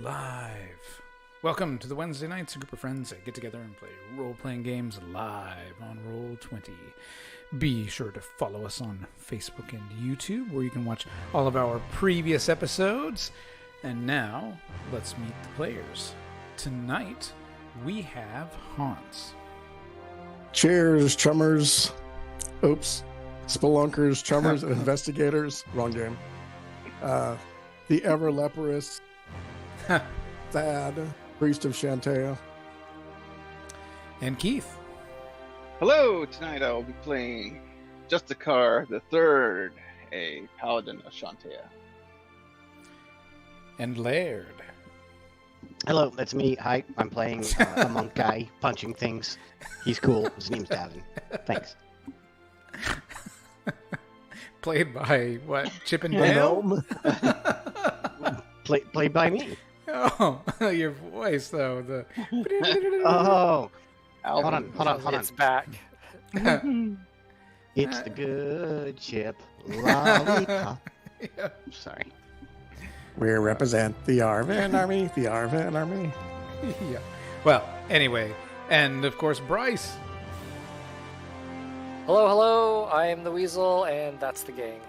live. Welcome to the Wednesday nights. A group of friends that get together and play role-playing games live on Roll20. Be sure to follow us on Facebook and YouTube, where you can watch all of our previous episodes. And now, let's meet the players. Tonight, we have Hans. Cheers, chummers. Oops. Spelunkers, chummers, and investigators. Wrong game. The ever leprous Thad, priest of Shantea. And Keith. Hello, tonight I will be playing Justicar the Third, a paladin of Shantea. And Laird. Hello, that's me. Hi, I'm playing a monk guy punching things. He's cool. His name's Davin. Thanks. Played by, what, Chip and Dale? Played by me. Oh, your voice, though. The Oh, Alvin. hold on. It's back. It's the good Chip lollipop. Yeah. Sorry. We represent the Arvin Army, the Arvin Army. Yeah. Well, anyway, and of course, Bryce. Hello, I am the Weasel, and that's the gang.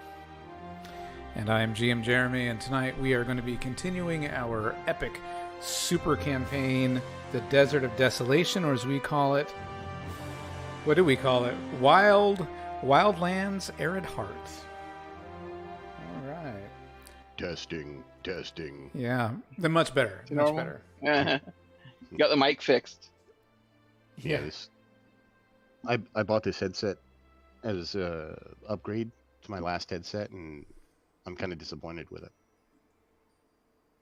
And I am GM Jeremy, and tonight we are going to be continuing our epic super campaign, The Desert of Desolation, or as we call it, what do we call it? Wildlands Arid Heart. All right. Testing. Yeah, they're much better. Much better. You got the mic fixed. Yeah. I bought this headset as a upgrade to my last headset, and I'm kind of disappointed with it.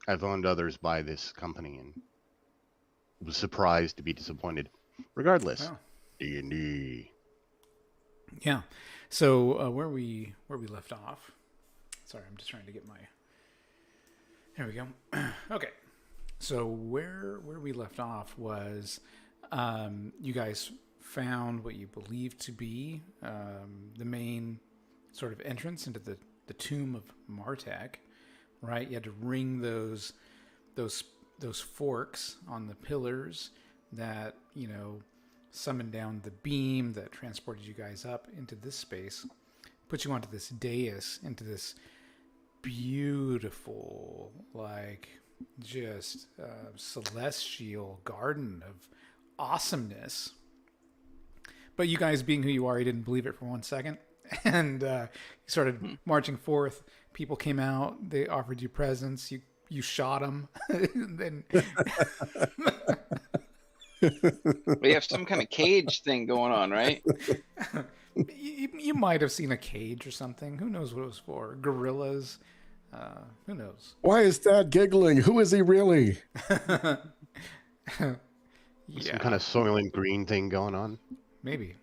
I've owned others by this company and was surprised to be disappointed. Regardless, Oh. D&D. Yeah. So where we left off. Sorry, I'm just trying to get my. There we go. Okay. So where we left off was, you guys found what you believe to be the main sort of entrance into the tomb of Martek, right? You had to ring those forks on the pillars that, summoned down the beam that transported you guys up into this space, put you onto this dais, into this beautiful, just celestial garden of awesomeness. But you guys, being who you are, you didn't believe it for 1 second. And you started marching forth. People came out. They offered you presents. You shot them. Then We have some kind of cage thing going on, right? you might have seen a cage or something. Who knows what it was for? Gorillas. Who knows? Why is Thad giggling? Who is he really? Some kind of Soylent Green thing going on. Maybe.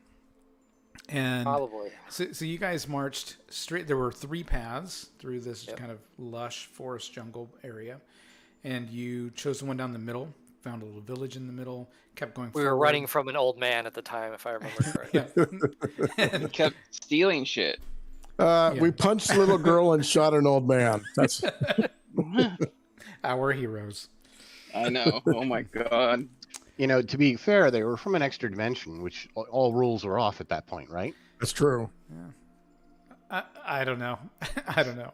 And Probably. so you guys marched straight. There were 3 paths through this kind of lush forest jungle area, and you chose the one down the middle. Found a little village in the middle. Kept going. We were running from an old man at the time, if I remember correctly. We kept stealing shit. We punched a little girl and shot an old man. That's Our heroes. I know. Oh my god. To be fair, they were from an extra dimension, which all rules are off at that point, right? that's true. I don't know. I don't know.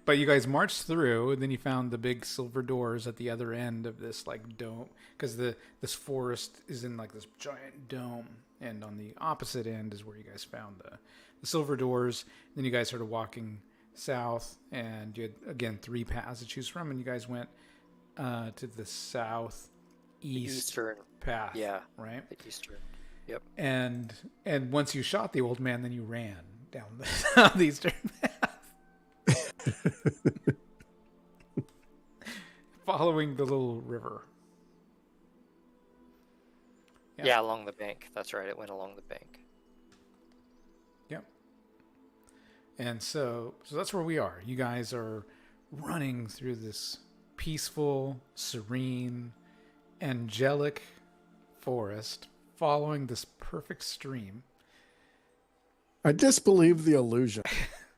But you guys marched through, and then you found the big silver doors at the other end of this dome, because this forest is in this giant dome, and on the opposite end is where you guys found the silver doors. Then you guys started walking south, and you had again 3 paths to choose from, and you guys went to the southeast Eastern path. Yeah. Right. The Eastern. Yep. And once you shot the old man, then you ran down the southeastern path. Following the little river. Yeah, along the bank. That's right. It went along the bank. Yep. And so that's where we are. You guys are running through this peaceful, serene, angelic forest, following this perfect stream. I disbelieve the illusion.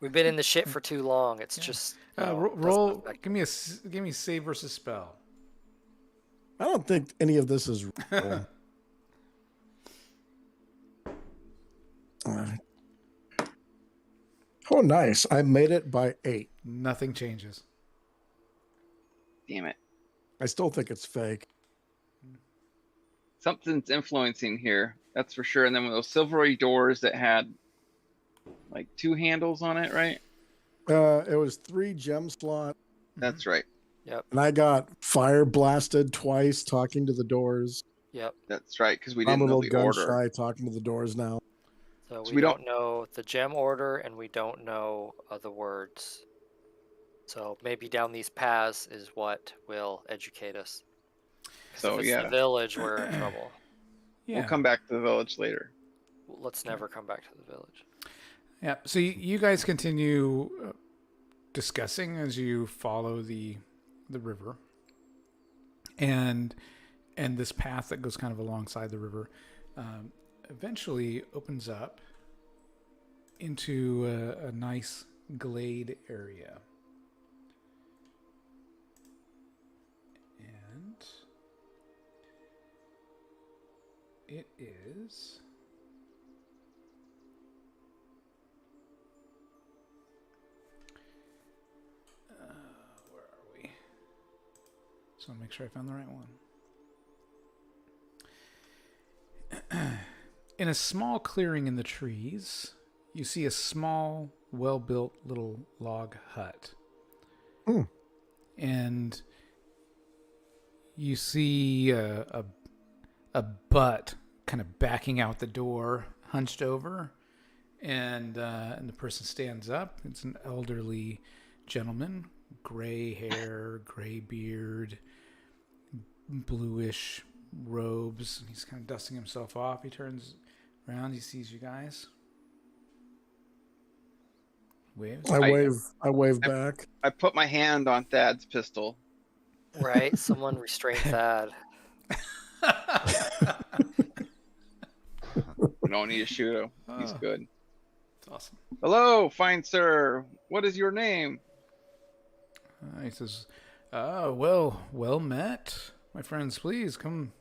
We've been in the shit for too long. It's just Roll. Give me a save versus spell. I don't think any of this is real. Oh, nice. I made it by 8. Nothing changes. Damn it. I still think it's fake. Something's influencing here. That's for sure. And then those silvery doors that had like 2 handles on it, right? It was 3 gem slots. That's right. Yep. And I got fire blasted twice talking to the doors. Yep. That's right, because we I'm didn't a know little the gun order. shy talking to the doors now. So So we we don't don't- know the gem order, and we don't know the words. So maybe down these paths is what will educate us. 'Cause So if it's yeah, the village, we're in trouble. Yeah. we'll come back to the village later. Let's never come back to the village. Yeah. So you guys continue discussing as you follow the river, and this path that goes kind of alongside the river eventually opens up into a nice glade area. And it is where are we? So I'll make sure I found the right one. In a small clearing in the trees, you see a small, well-built little log hut. Hmm. And you see a butt kind of backing out the door, hunched over, and the person stands up. It's an elderly gentleman, gray hair, gray beard, bluish robes. He's kind of dusting himself off. He turns around. He sees you guys. Waves. I wave back. I put my hand on Thad's pistol. Right? Someone restrain Thad. We don't need to shoot him. He's Oh. good. It's awesome. Hello, fine sir. What is your name? He says, well met. My friends, please come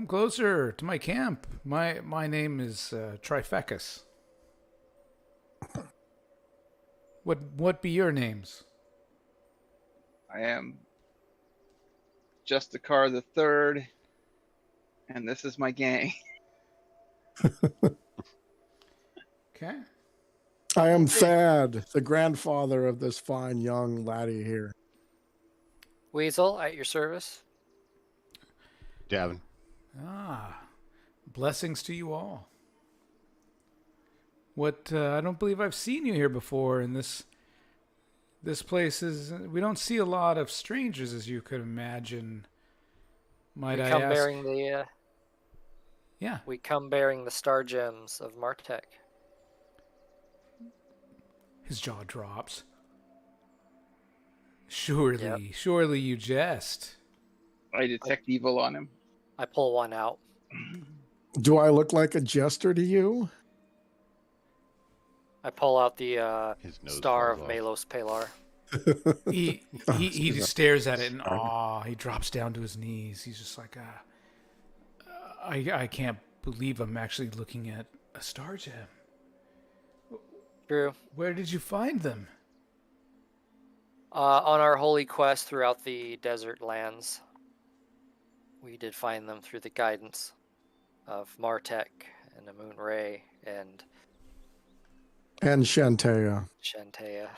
closer to my camp. My name is Trifecus. What be your names? I am Justicar the Third, and this is my gang. Okay. I am Thad, the grandfather of this fine young laddie here. Weasel, at your service. Davin. Blessings to you all. What I don't believe I've seen you here before, and this place is. We don't see a lot of strangers, as you could imagine. Might We I come ask? bearing the Yeah. we come bearing the star gems of Martek. His jaw drops. Surely you jest. I detect evil on him. I pull one out. Do I look like a jester to you? I pull out the His nose star of falls off. Malos Palar. He just stares at it in awe. He drops down to his knees. He's just like, I can't believe I'm actually looking at a star gem. True. Where did you find them? On our holy quest throughout the desert lands, we did find them through the guidance of Martek and the Moon Ray and And Shantea. Shantea.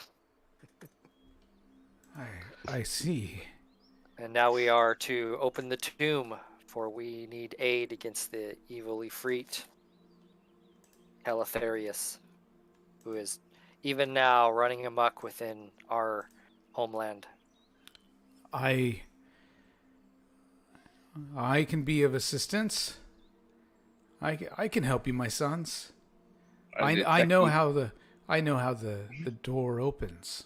I see. And now we are to open the tomb, for we need aid against the evil Ifrit, Calatharius, who is even now running amok within our homeland. I can be of assistance. I can help you, my sons. I detect know evil. how the door opens.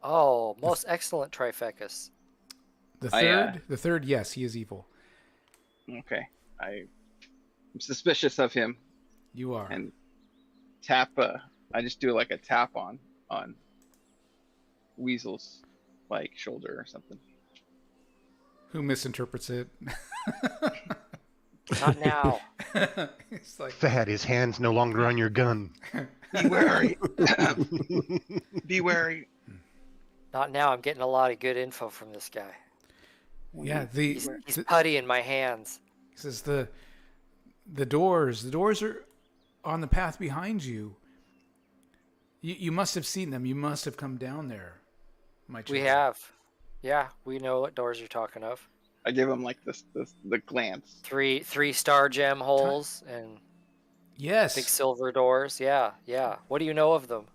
Oh, most excellent Trifecus. The third, yes, he is evil. Okay. I'm suspicious of him You are. and tap I just do like a tap on Weasel's like shoulder or something. Who misinterprets it? Not now. It's like, Thad, his hand's no longer on your gun. Be wary. Be wary. Not now. I'm getting a lot of good info from this guy. yeah, He's putty in my hands. he says the doors are on the path behind you. You must have seen them. You must have come down there. My We children. have. Yeah, we know what doors you're talking of. I give him like the glance. Three star gem holes and Yes, big silver doors. Yeah. What do you know of them?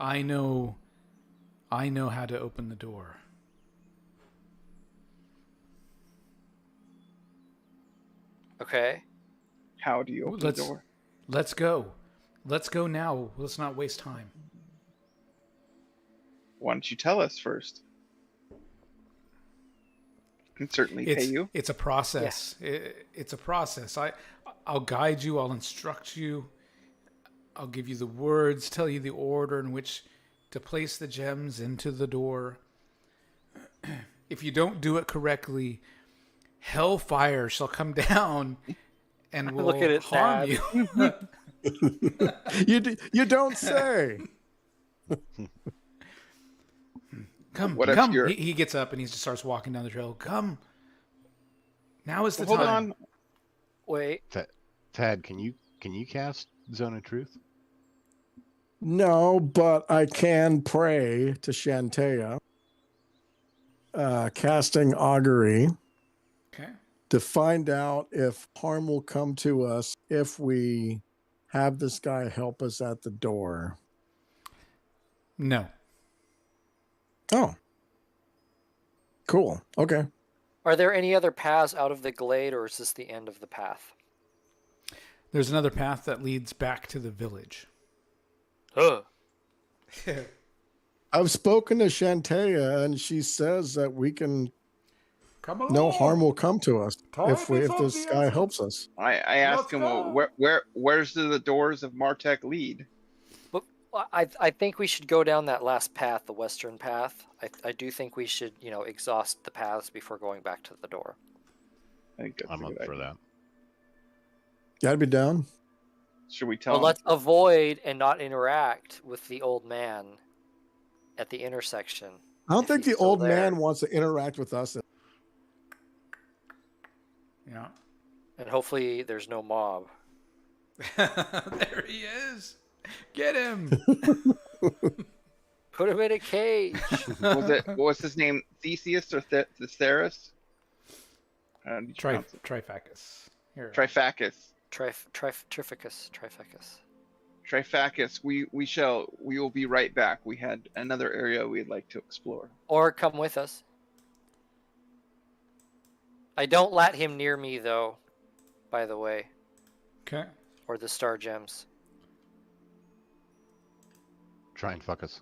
I know how to open the door. Okay. How do you open the door? Let's go. Let's go now. Let's not waste time. Why don't you tell us first? Can certainly pay you. It's a process. It's a process. I'll guide you. I'll instruct you. I'll give you the words, tell you the order in which to place the gems into the door. If you don't do it correctly, hellfire shall come down and will Look at it, harm Thad. you. You don't say. Come, What if come. you're- He gets up and he just starts walking down the trail. Come. Now is the Hold time. on. Wait. Thad, can you cast Zone of Truth? No, but I can pray to Shantea, casting augury Okay. to find out if harm will come to us if we have this guy help us at the door. No. Oh. Cool. Okay. Are there any other paths out of the glade, or is this the end of the path? There's another path that leads back to the village. Huh. I've spoken to Shantea, and she says that we can. Come along. No harm will come to us Time if is of this the guy essence. helps us. I asked him, well, where's the doors of Martech lead? But I think we should go down that last path, the western path. I do think we should, exhaust the paths before going back to the door. I think that's I'm a up good for idea. that. Gotta be down. Should we tell Well, him? let's avoid and not interact with the old man at the intersection. I don't if think he's the still old there. man wants to interact with us. Yeah. And hopefully there's no mob. There he is. Get him. Put him in a cage. What was his name? Theseus or Thesaurus? How do you pronounce it? Trifacus. Here. Trifacus. Trifacus. Trifacus. We will be right back. We had another area we'd like to explore. Or come with us. I don't let him near me, though, by the way, Okay. or the star gems. Try and fuck us.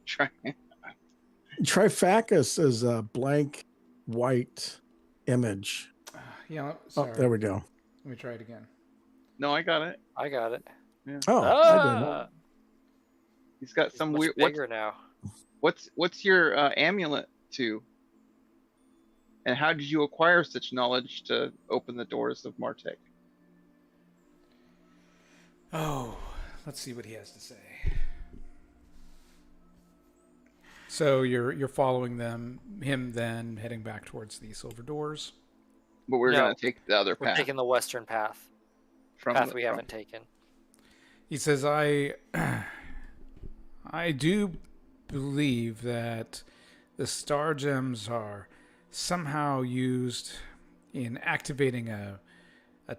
Try. Trifacus is a blank white image. Yeah. Oh, Sorry. there we go. Let me try it again. No, I got it. I got it. Oh, I didn't. Ah, He's got it's some much weird. bigger now. What's your amulet to? And how did you acquire such knowledge to open the doors of Martech? Oh, let's see what he has to say. So you're following him then heading back towards the silver doors. But we're No. gonna take the other We're path. taking the western path. Path we haven't taken. He says, I do believe that the star gems are somehow used in activating a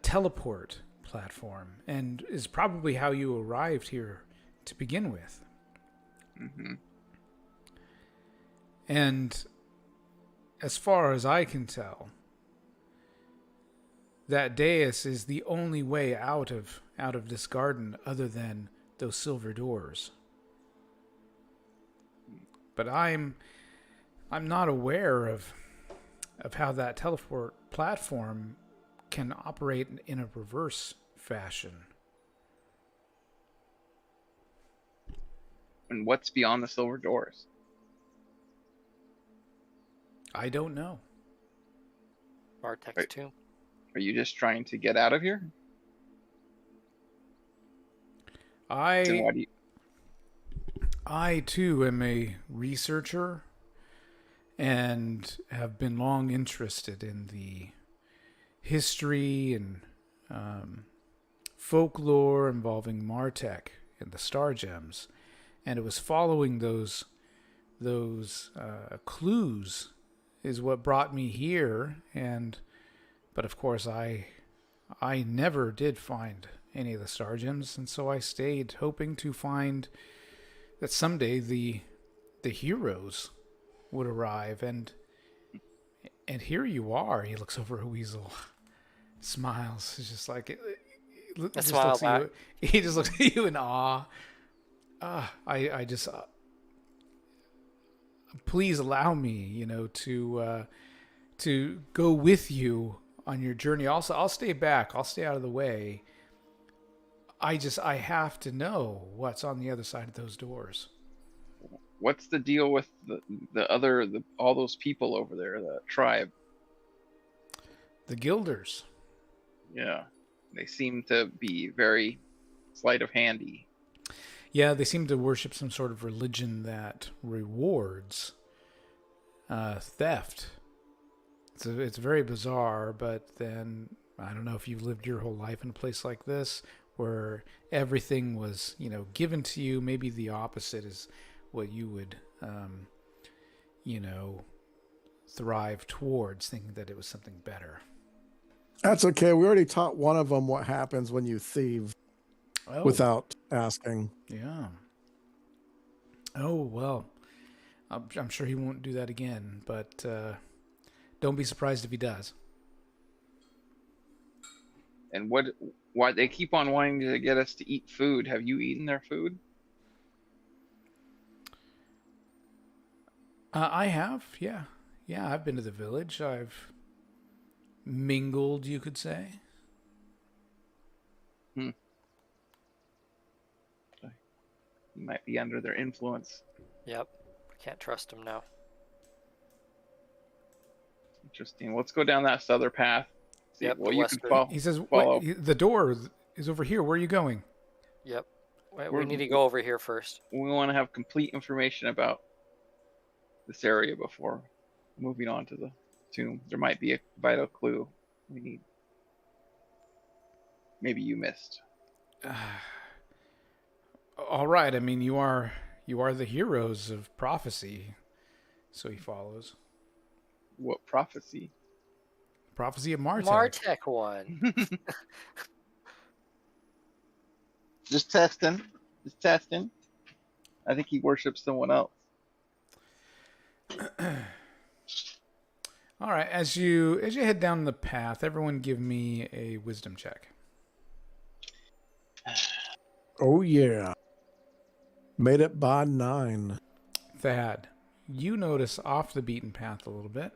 teleport platform, and is probably how you arrived here to begin with. Mm-hmm. And as far as I can tell, that dais is the only way out of this garden other than those silver doors. But I'm not aware of how that teleport platform can operate in a reverse fashion. And what's beyond the silver doors? I don't know. Martek's Right. tomb. Are you just trying to get out of here? Then why do you? I too am a researcher and have been long interested in the history and folklore involving Martek and the Star Gems, and it was following those clues is what brought me here. But of course, I never did find any of the Star Gems, and so I stayed hoping to find that someday the heroes would arrive, and here you are. He looks over at Weasel, smiles. He's just like I smile back. He just looks at you in awe. I just please allow me, to go with you on your journey. Also, I'll stay back. I'll stay out of the way. I have to know what's on the other side of those doors. What's the deal with all those people over there, the tribe? The Guilders. Yeah, they seem to be very sleight of handy. Yeah, they seem to worship some sort of religion that rewards theft. It's very bizarre, but then I don't know if you've lived your whole life in a place like this where everything was, given to you. Maybe the opposite is what you would, thrive towards, thinking that it was something better. That's okay. We already taught one of them what happens when you thieve without asking. Yeah. Oh, well, I'm sure he won't do that again, but don't be surprised if he does. And why they keep on wanting to get us to eat food? Have you eaten their food? I have, yeah. Yeah, I've been to the village. I've mingled, you could say. You might be under their influence. Yep. Can't trust him now. Interesting. Let's go down that southern path. See, Yep, well, the you can western. follow. He says, follow. the door is over here. Where are you going? Yep. We need to go over here first. We want to have complete information about this area before moving on to the tomb. There might be a vital clue we need. Maybe you missed. All right. I mean, you are the heroes of prophecy. So he follows. What prophecy? Prophecy of Martek. Martek one. Just testing. Just testing. I think he worships someone else. All right. As you head down the path, everyone give me a wisdom check. Oh, yeah. Made it by 9. Thad, you notice off the beaten path a little bit.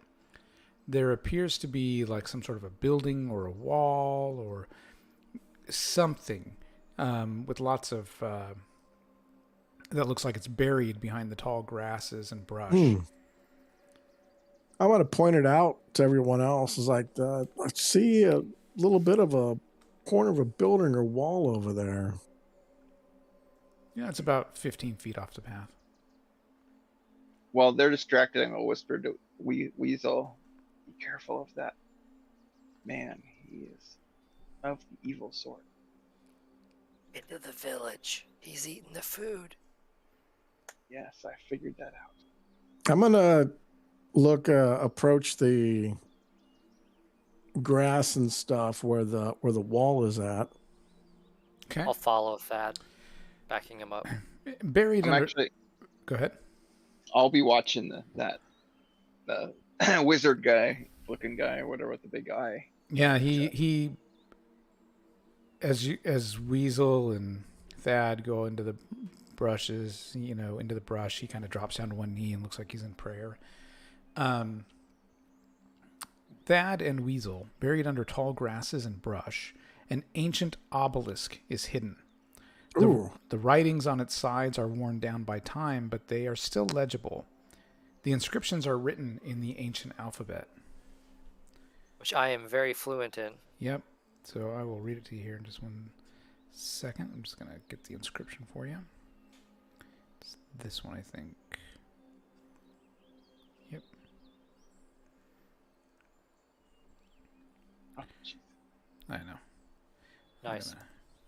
There appears to be like some sort of a building or a wall or something with lots of that looks like it's buried behind the tall grasses and brush. I want to point it out to everyone else. It's like, I see a little bit of a corner of a building or wall over there. Yeah, it's about 15 feet off the path. While they're distracted, I'm gonna whisper to Weasel, "Be careful of that man. He is of the evil sort." Into the village. He's eating the food. Yes, I figured that out. I'm gonna approach the grass and stuff where the wall is at. Okay. I'll follow Thad, backing him up. Buried I'm under... actually. Go ahead. I'll be watching the wizard guy looking guy or whatever with the big eye. Yeah, he as Weasel and Thad go into the brushes, into the brush, he kind of drops down to one knee and looks like he's in prayer. Thad and Weasel, buried under tall grasses and brush, an ancient obelisk is hidden. Ooh. The writings on its sides are worn down by time, but they are still legible. The inscriptions are written in the ancient alphabet. Which I am very fluent in. Yep. So I will read it to you here in just one second. I'm just going to get the inscription for you. It's this one, I think. Yep. Oh, jeez. I know. Nice.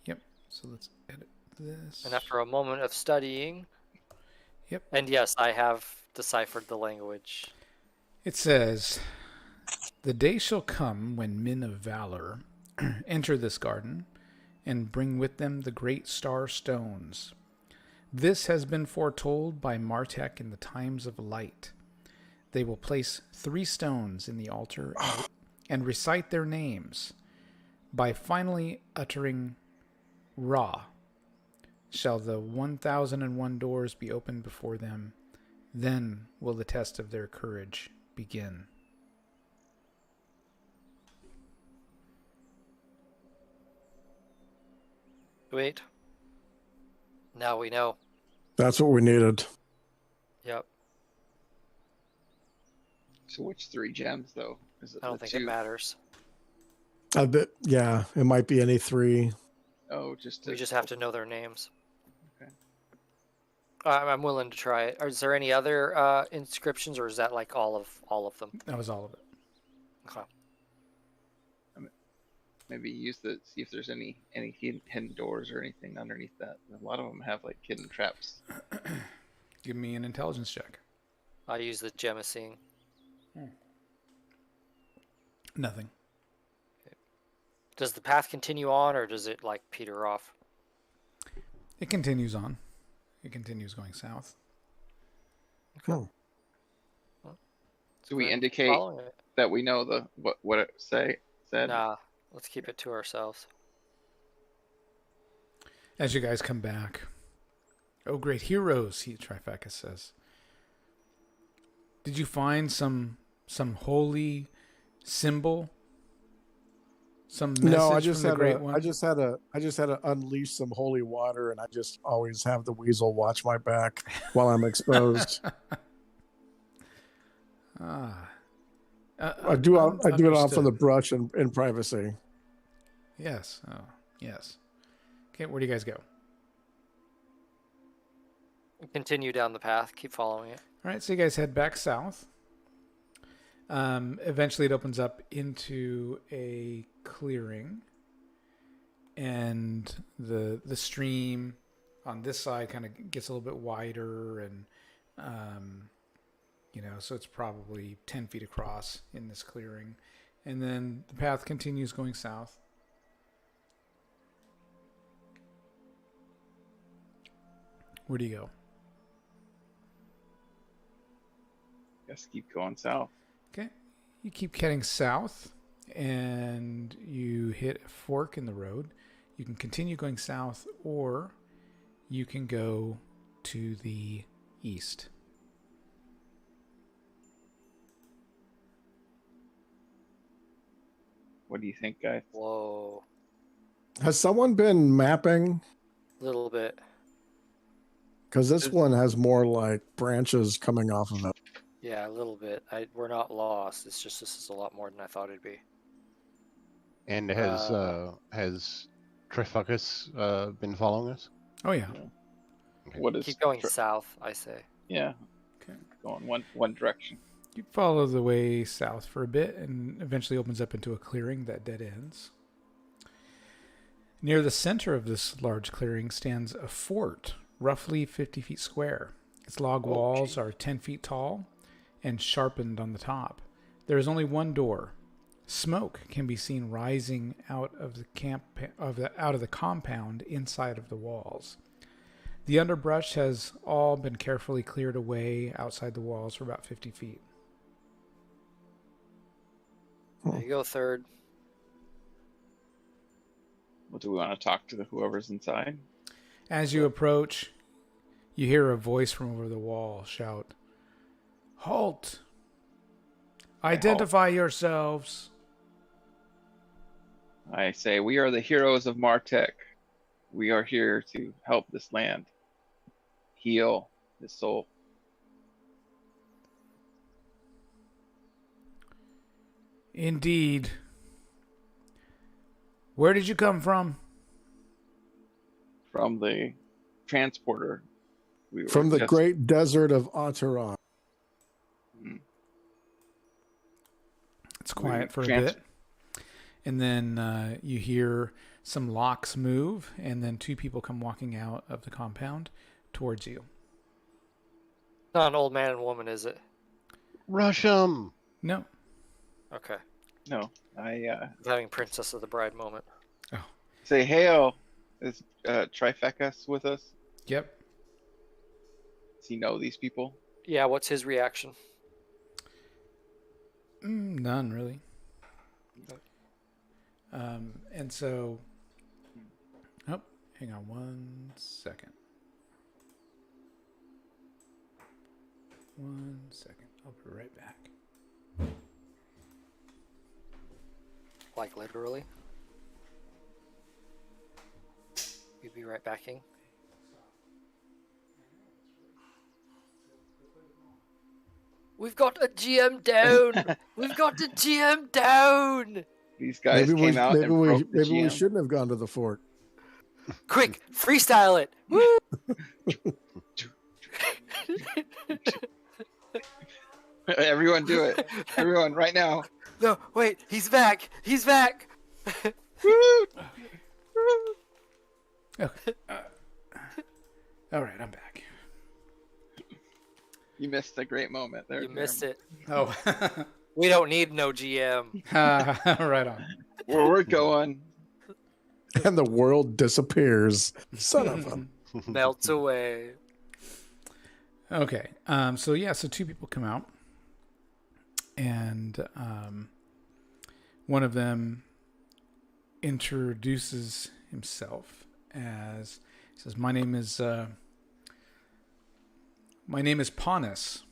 Yep. So let's edit this. And after a moment of studying. Yep. And yes, I have deciphered the language. It says, "The day shall come when men of valor enter this garden and bring with them the great star stones. This has been foretold by Martek in the times of light. They will place 3 stones in the altar and recite their names. By finally uttering Ra, shall the 1001 doors be opened before them. Then will the test of their courage begin." Wait. Now we know. That's what we needed. Yep. So which 3 gems though? Is it I don't the think 2? it matters. A bit, yeah, it might be any 3. Oh, just We just have to know their names. Okay. I'm willing to try it. Is there any other inscriptions, or is that like all of them? That was all of it. Okay. maybe use see if there's any hidden doors or anything underneath that. A lot of them have like hidden traps. Give me an intelligence check. I use the gem of seeing. Nothing. Does the path continue on, or does it like peter off? It continues on. It continues going south. Oh. Do we We're indicate following it. that we know what it said? Nah, let's keep it to ourselves. As you guys come back, "Oh, great heroes," Trifecus says. "Did you find some holy symbol? Some message No, I just from the had Great to. One?" I just had to unleash some holy water, and I just always have the weasel watch my back while I'm exposed. I do it off of the brush in privacy. Yes. Oh, yes. Okay, where do you guys go? Continue down the path. Keep following it. All right, so you guys head back south. Eventually, it opens up into a clearing, and the stream on this side kind of gets a little bit wider, and so it's probably 10 feet across in this clearing, and then the path continues going south. Where do you go? Guess keep going south. Okay, you keep heading south, and you hit a fork in the road. You can continue going south, or you can go to the east. What do you think, guys? Whoa. Has someone been mapping? A little bit. Because this one has more like branches coming off of it. Yeah, a little bit. We're not lost. It's just this is a lot more than I thought it'd be. And has Trifecus been following us? Oh yeah. Okay. What is Keep going south, I say. Yeah. Okay. Going one direction. You follow the way south for a bit, and eventually opens up into a clearing that dead ends. Near the center of this large clearing stands a fort, roughly 50 feet square. Its log walls are 10 feet tall and sharpened on the top. There is only one door. Smoke can be seen rising out of the compound inside of the walls. The underbrush has all been carefully cleared away outside the walls for about 50 feet. There you go, third. Well, do we want to talk to whoever's inside? As you approach, you hear a voice from over the wall shout, "Halt! Identify yourselves!" I say, we are the heroes of Martek. We are here to help this land heal his soul. Indeed. Where did you come from? From the transporter. We were From the just- great desert of Ataran. Mm. It's quiet for a Trans- bit. And then you hear some locks move, and then two people come walking out of the compound towards you. Not an old man and woman, is it? Rush him! No. Okay. No, I I'm having Princess of the Bride moment. say, hail. Is Trifecus with us? Yep. Does he know these people? Yeah, what's his reaction? None, really. And so... Oh, hang on 1 second. 1 second. I'll be right back. Like literally? You'll be right backing. We've got a GM down! We've got a GM down! These guys Maybe came out and broke the maybe we GM. shouldn't have gone to the fort. Quick, freestyle it! Woo! Everyone do it. Everyone, right now. No, wait, he's back! He's back! Okay. All right, I'm back. You missed a great moment there. You missed it. Oh. We don't need no GM. Right on. Where we're going. And the world disappears. Son of a... Melts away. Okay. So two people come out, and one of them introduces himself as, he says, "My name is Panis,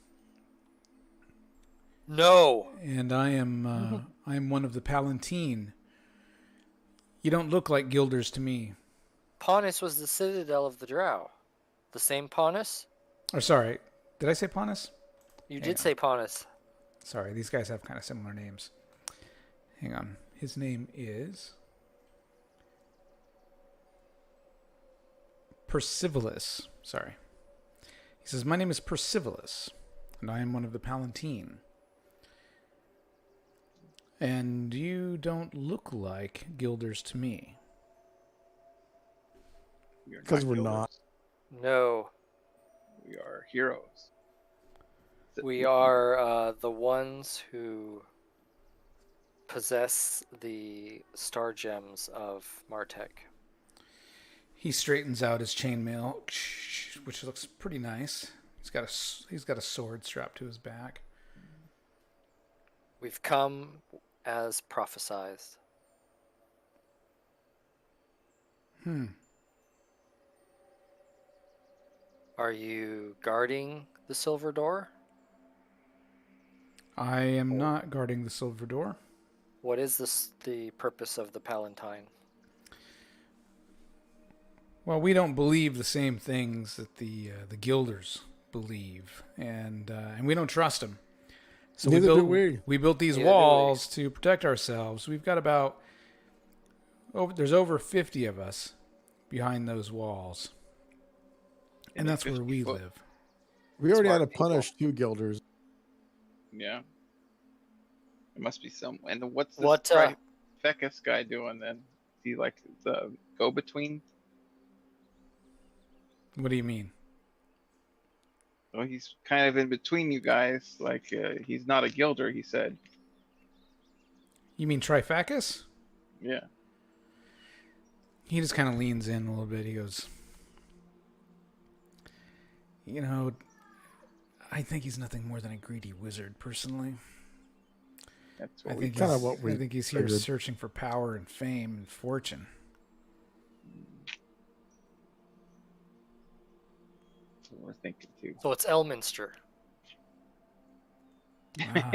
No. and I am one of the Palatine. You don't look like Guilders to me." Panis was the citadel of the Drow. The same Panis? Or sorry, did I say Panis? You Hang did on. say Panis. Sorry, these guys have kind of similar names. Hang on. His name is Percivalis. Sorry. He says, "My name is Percivalis, and I am one of the Palatine. And you don't look like Guilders to me." Because we're not. No. We are heroes. We are the ones who possess the star gems of Martek. He straightens out his chainmail, which looks pretty nice. He's got a sword strapped to his back. We've come as prophesized. Are you guarding the silver door? I am not guarding the silver door. What is the purpose of the Palatine? Well, we don't believe the same things that the Guilders believe, and we don't trust them. So Neither do we we. built these Neither do we. walls to protect ourselves. We've got there's over 50 of us behind those walls, and that's where 50 we foot. live. We already had to Smart people. punish 2 Guilders. Yeah. There must be some. And what's this What, Trifecus guy doing then? Is he like the go-between? What do you mean? Well, he's kind of in between you guys. Like, he's not a guilder, he said. You mean Trifacus? Yeah. He just kind of leans in a little bit. He goes, I think he's nothing more than a greedy wizard, personally. That's I what we think Kinda he's, what we I think he's here figured. searching for power and fame and fortune. we're thinking too. So it's Elminster. Ah,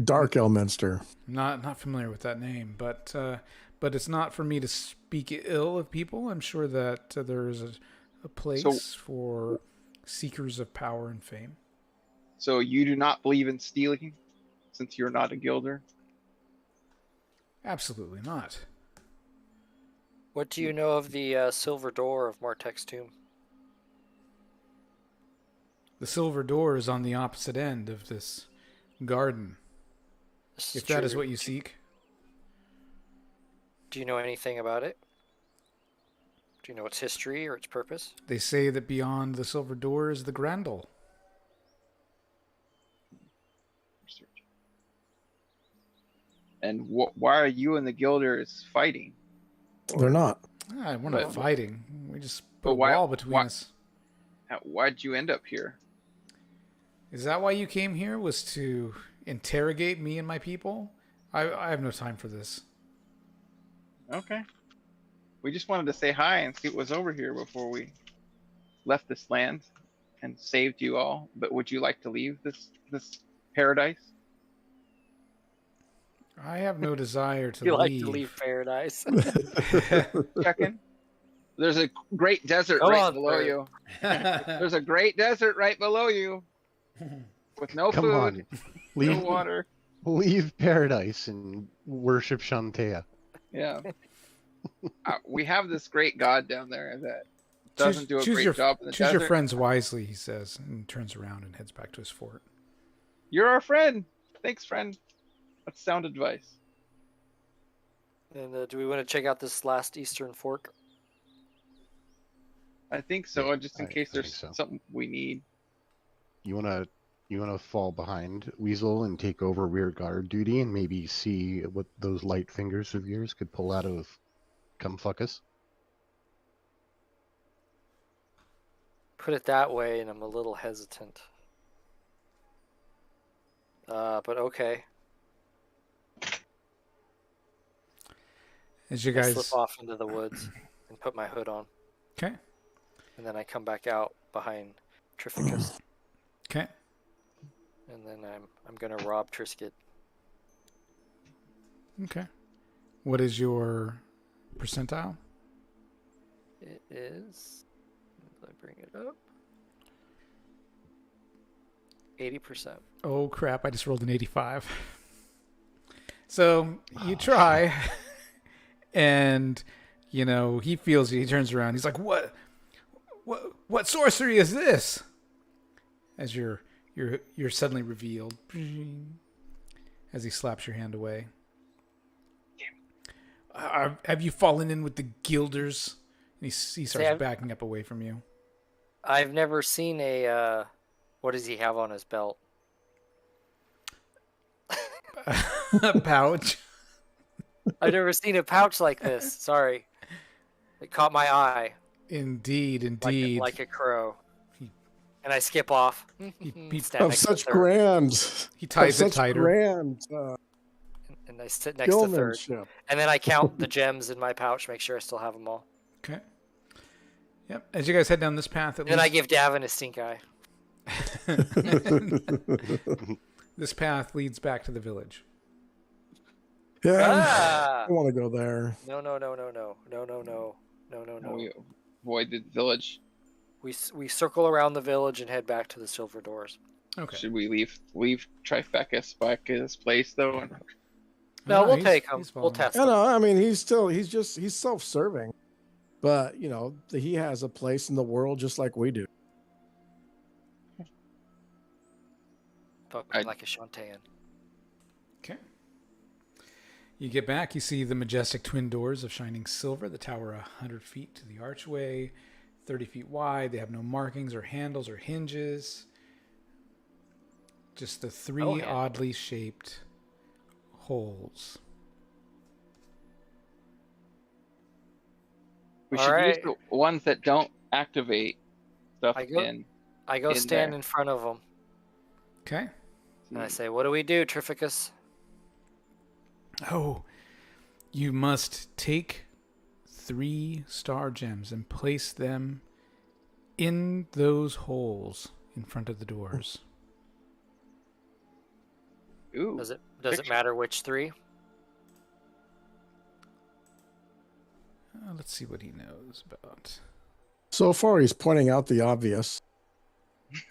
Dark Elminster. not familiar with that name, but but it's not for me to speak ill of people. I'm sure that there is a place for seekers of power and fame. So you do not believe in stealing, since you're not a guilder? Absolutely not. What do you know of the silver door of Martek's tomb? The silver door is on the opposite end of this garden. This If that is true. what you seek. Do you know anything about it? Do you know its history or its purpose? They say that beyond the silver door is the Grendel. And why are you and the guilders fighting? They're not. We're not fighting. We just put But a why- wall between why- us. Why'd you end up here? Is that why you came here? Was to interrogate me and my people? I have no time for this. Okay. We just wanted to say hi and see what was over here before we left this land and saved you all. But would you like to leave this paradise? I have no desire to You like leave. to leave paradise? Checking. There's a great desert Go right on, below sir. you. There's a great desert right below you with no Come food, on, no leave water. leave paradise and worship Shantea. Yeah. We have this great god down there that doesn't do a great job in the choose desert. your friends wisely, he says, and turns around and heads back to his fort. You're our friend. Thanks, friend. That's sound advice. And do we want to check out this last eastern fork? I think so, Yeah, just in I case think there's so. something we need. You wanna fall behind Weasel and take over rear guard duty and maybe see what those light fingers of yours could pull out of come fuck us? Put it that way, and I'm a little hesitant. But okay. As you I guys, slip off into the woods and put my hood on, okay, and then I come back out behind Trificus, okay, and then I'm gonna rob Trisket. okay. What is your percentile? It is. Let me bring it up. 80%. Oh crap! I just rolled an 85. So you try, and you know he feels you. He turns around. He's like, What sorcery is this?" As you're suddenly revealed, as he slaps your hand away. Have you fallen in with the guilders? And he starts backing up away from you. I've never seen a. What does he have on his belt? A pouch. I've never seen a pouch like this. Sorry. It caught my eye. Indeed. Like a crow. And I skip off. He Stand Of next to such third. grand. He ties of it such tighter. Grand And I sit next to third. gilmanship. And then I count the gems in my pouch, make sure I still have them all. Okay. Yep. As you guys head down this path, And then I give Davin a stink eye. This path leads back to the village. Yeah, Ah! I want to go there. No. We avoid the village. We circle around the village and head back to the silver doors. Okay. Should we leave Trifecus back at his place though? And No, we'll he's- take them. he's We'll following. test I them. know. I mean, he's self-serving, but you know, he has a place in the world just like we do. But I- like a Shantaean. Okay. You get back, you see the majestic twin doors of shining silver that tower 100 feet to the archway, 30 feet wide. They have no markings or handles or hinges. Just the three Oh, yeah. oddly shaped holes. we All should right. use the ones that don't activate stuff I go- in. I go In stand there. in front of them Okay. and I say, "What do we do, Trificus?" Oh, you must take 3 star gems and place them in those holes in front of the doors. Ooh, Does it Picture. matter which 3? Let's see what he knows about. So far, he's pointing out the obvious.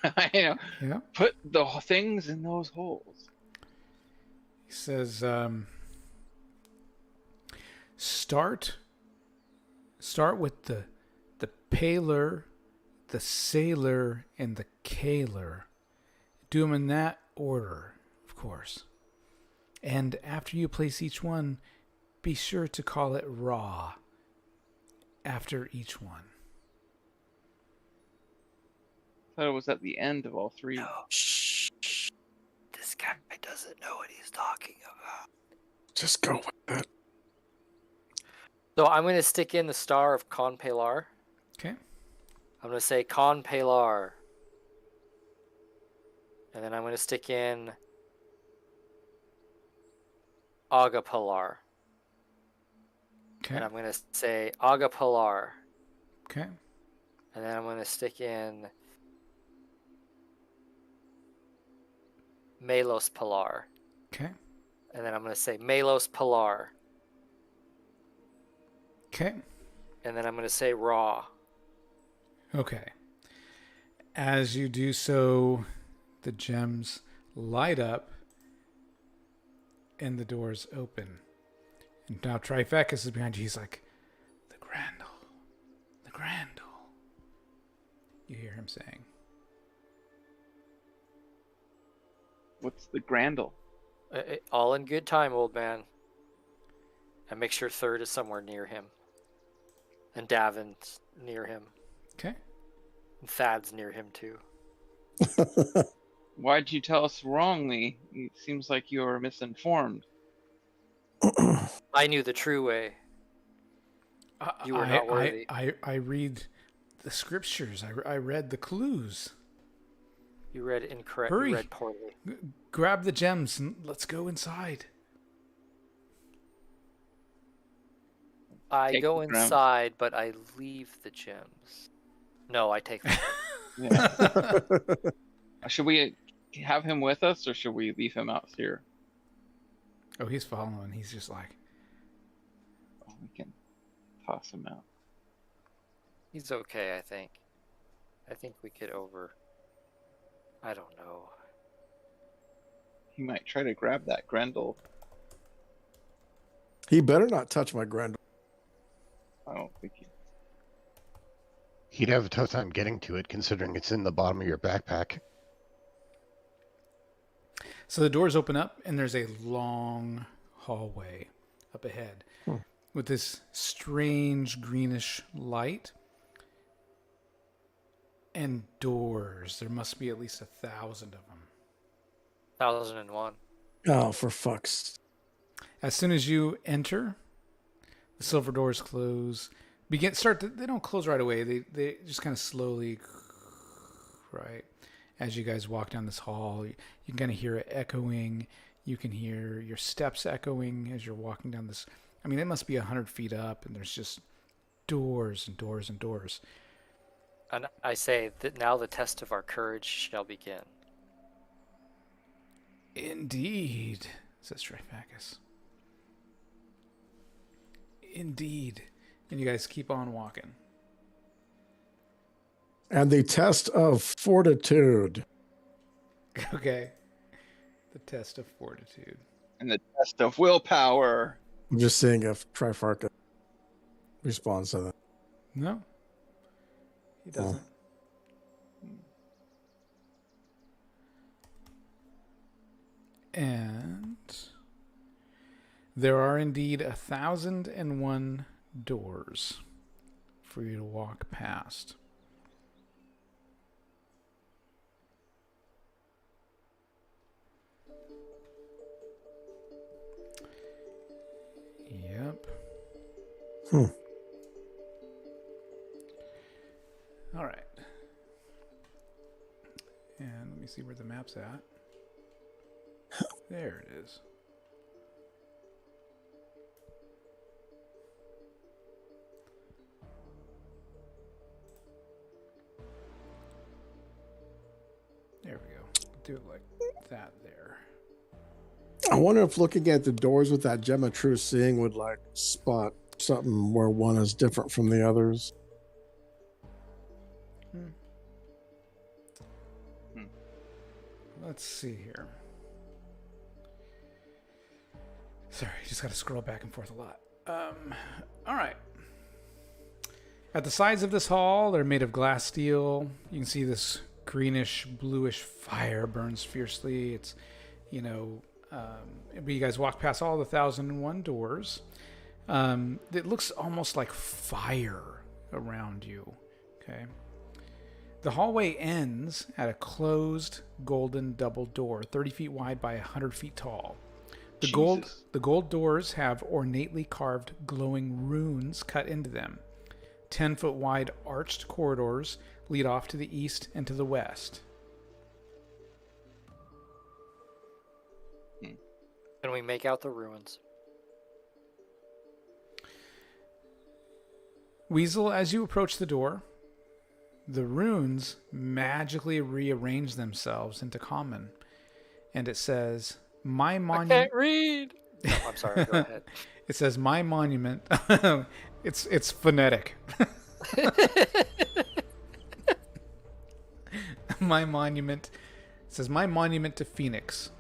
I know. Yeah. Put the things in those holes. He says, start with the paler, the sailor, and the kaler. Do them in that order, of course. And after you place each one, be sure to call it raw after each one. I thought it was at the end of all three. No. Shh. This guy doesn't know what he's talking about. Just go with it. So I'm going to stick in the star of Con Pelar. Okay. I'm going to say Con Pelar. And then I'm going to stick in Agapalar. Okay. And I'm going to say Agapalar. Okay. And then I'm going to stick in Melos Pilar. Okay. And then I'm going to say Melos Pilar. Okay. And then I'm going to say Raw. Okay. As you do so, the gems light up and the doors open. And now Trifecus is behind you. He's like, the Grandel. The Grandel. You hear him saying. What's the Grandel? All in good time, old man. And make sure Third is somewhere near him. And Davin's near him. Okay. And Thad's near him too. Why'd you tell us wrongly? It seems like you're misinformed. I knew the true way. You were not worthy. I read the scriptures. I read the clues. You read incorrect. Hurry. You read poorly. Grab the gems and let's go inside. I Take go the gems. inside, but I leave the gems. No, I take them. Yeah. Should we have him with us, or should we leave him out here? Oh, he's following. He's just like, Oh, we can toss him out. He's okay, I think. I think we could over... I don't know. He might try to grab that Grendel. He better not touch my Grendel. I don't think he... He'd have a tough time getting to it, considering it's in the bottom of your backpack. so the doors open up and there's a long hallway up ahead with this strange greenish light and doors. There must be at least 1,000 of them. 1001. Oh, for fuck's... As soon as you enter, the silver doors close. They don't close right away. They just kind of slowly, right? As you guys walk down this hall, you can kind of hear it echoing. You can hear your steps echoing as you're walking down this. I mean, it must be 100 feet up, and there's just doors and doors and doors. And I say that now the test of our courage shall begin. Indeed, says Trifacus. Indeed. And you guys keep on walking. And the test of fortitude. Okay. The test of fortitude. And the test of willpower. I'm just seeing if Trifarca responds to that. No. He doesn't. And there are indeed 1,001 doors for you to walk past. Yep. All right. And let me see where the map's at. There it is. There we go. Do it like that there. I wonder if looking at the doors with that gem of true seeing would like spot something where one is different from the others. Let's see here. Sorry, just got to scroll back and forth a lot. All right. At the sides of this hall, they're made of glass steel. You can see this greenish, bluish fire burns fiercely. It's, but you guys walk past all the 1001 doors. It looks almost like fire around you. Okay. The hallway ends at a closed golden double door, 30 feet wide by 100 feet tall. The gold doors have ornately carved glowing runes cut into them. 10-foot wide arched corridors lead off to the east and to the west. Can we make out the ruins? Weasel, as you approach the door, the runes magically rearrange themselves into common. And it says, "My monument." I can't read. No, I'm sorry. Go ahead. It says, "My monument." It's phonetic. My monument. It says, "My monument to Phoenix,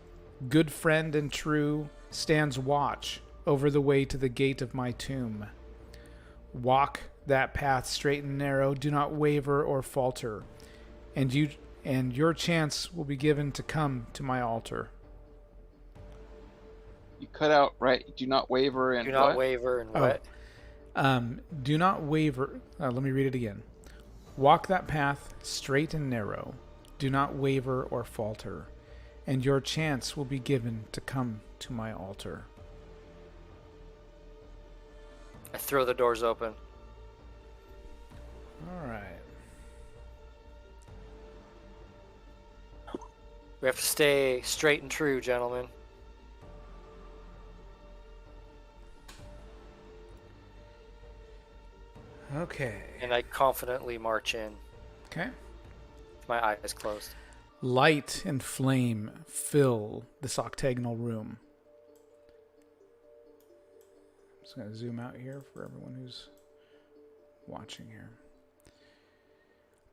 good friend and true, stands watch over the way to the gate of my tomb. Walk that path straight and narrow. Do not waver or falter, and your chance will be given to come to my altar." You cut out, right? Do not waver and Do not what? waver and Oh. what? Do not waver. Let me read it again. Walk that path straight and narrow. Do not waver or falter, and your chance will be given to come to my altar. I throw the doors open. All right. We have to stay straight and true, gentlemen. Okay. And I confidently march in, Okay. with my eyes closed. Light and flame fill this octagonal room. I'm just going to zoom out here for everyone who's watching here.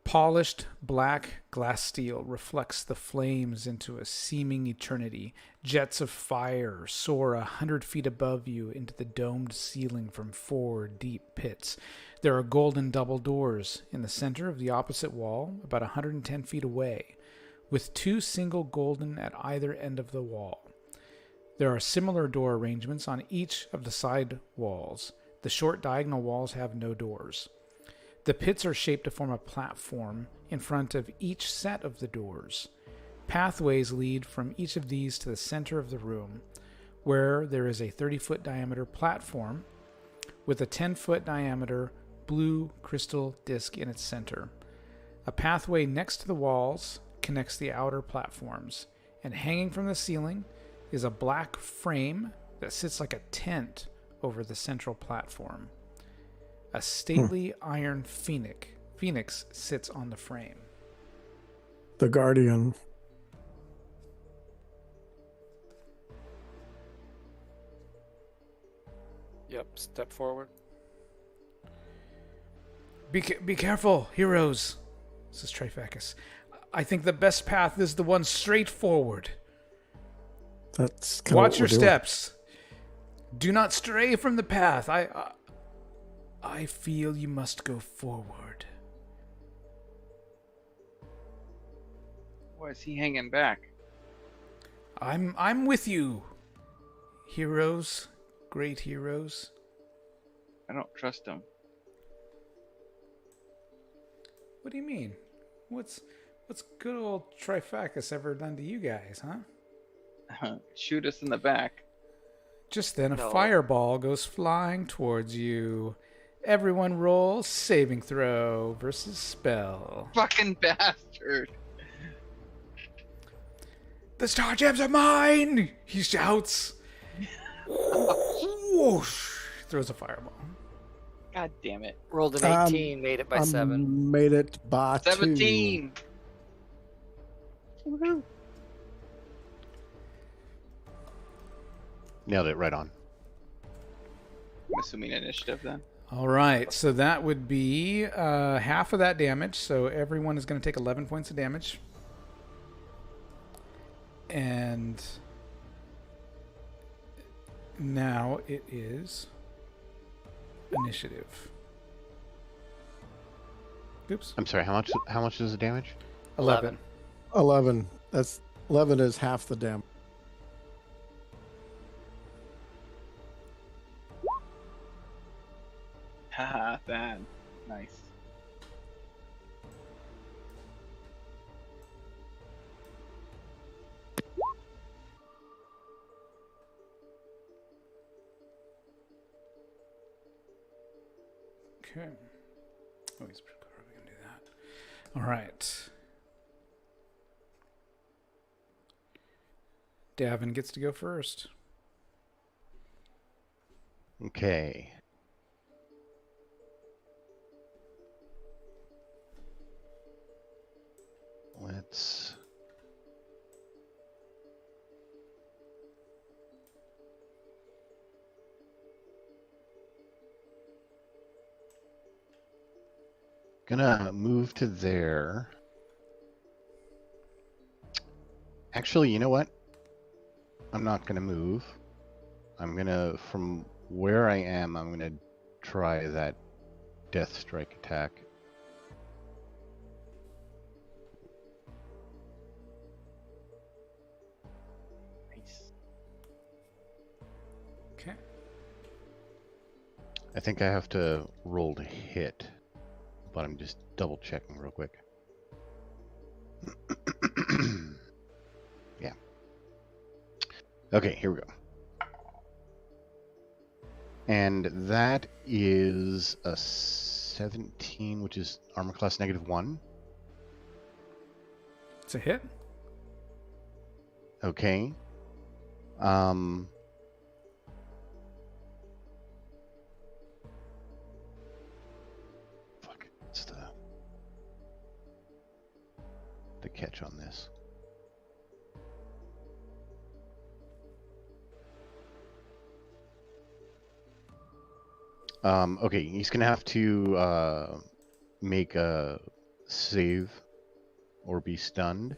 Polished black glass steel reflects the flames into a seeming eternity. Jets of fire soar 100 feet above you into the domed ceiling from 4 deep pits. There are golden double doors in the center of the opposite wall, about 110 feet away, with 2 single golden at either end of the wall. There are similar door arrangements on each of the side walls. The short diagonal walls have no doors. The pits are shaped to form a platform in front of each set of the doors. Pathways lead from each of these to the center of the room, where there is a 30-foot diameter platform with a 10-foot diameter blue crystal disc in its center. A pathway next to the walls connects the outer platforms, and hanging from the ceiling is a black frame that sits like a tent over the central platform. A stately iron phoenix sits on the frame. The Guardian. Yep, step forward. Be careful, heroes, says Trifacus. I think the best path is the one straight forward. That's kind Watch of your what we're doing. steps. Do not stray from the path. I feel you must go forward. Why is he hanging back? I'm with you. Heroes, great heroes. I don't trust him. What do you mean? What's good old Trifacus ever done to you guys, huh? Shoot us in the back. Just then, a No. fireball goes flying towards you. Everyone roll saving throw versus spell. Fucking bastard. The star gems are mine! He shouts. Whoosh! Throws a fireball. God damn it. Rolled an 18, made it by 7. Made it by 17. Woohoo. Nailed it right on. I'm assuming initiative then. All right, so that would be half of that damage. So everyone is going to take 11 points of damage. And now it is initiative. Oops. I'm sorry. How much is the damage? 11. 11. That's 11 is half the damage. Haha, bad. Nice. Okay. Oh, he's probably going to do that. All right. Davin gets to go first. Okay. Let's... Gonna move to there. Actually, you know what? I'm not gonna move. I'm gonna, from where I am, I'm gonna try that death strike attack. Nice. Okay. I think I have to roll to hit, but I'm just double checking real quick. Yeah. Okay, here we go. And that is a 17, which is armor class -1. It's a hit. Okay. Fuck. What's the catch on this? Okay, he's gonna have to make a save or be stunned,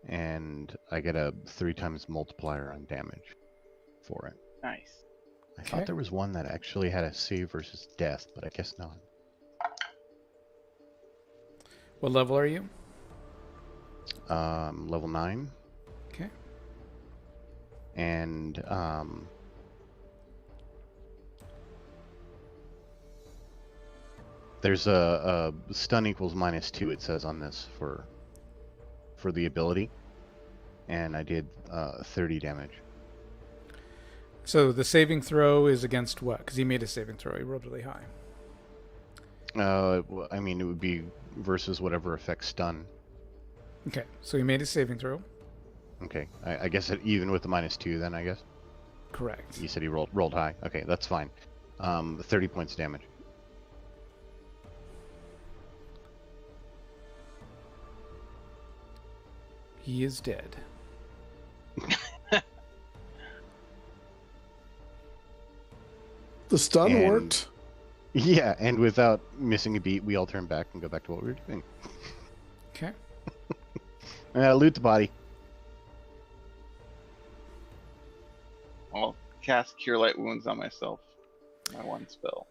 and I get a 3 times multiplier on damage for it. Nice. I Okay. thought there was one that actually had a save versus death, but I guess not. What level are you? Level 9, Okay. and there's a stun equals -2. It says on this for the ability, and I did 30 damage. So the saving throw is against what? Because he made a saving throw. He rolled really high. I mean, it would be versus whatever affects stun. Okay. So he made a saving throw. Okay, I guess even with the -2, then I guess. Correct. You said he rolled high. Okay, that's fine. 30 points of damage. He is dead. The stun And- worked. Yeah, and without missing a beat, we all turn back and go back to what we were doing. Okay. Loot the body. I'll cast Cure Light Wounds on myself. My one spell.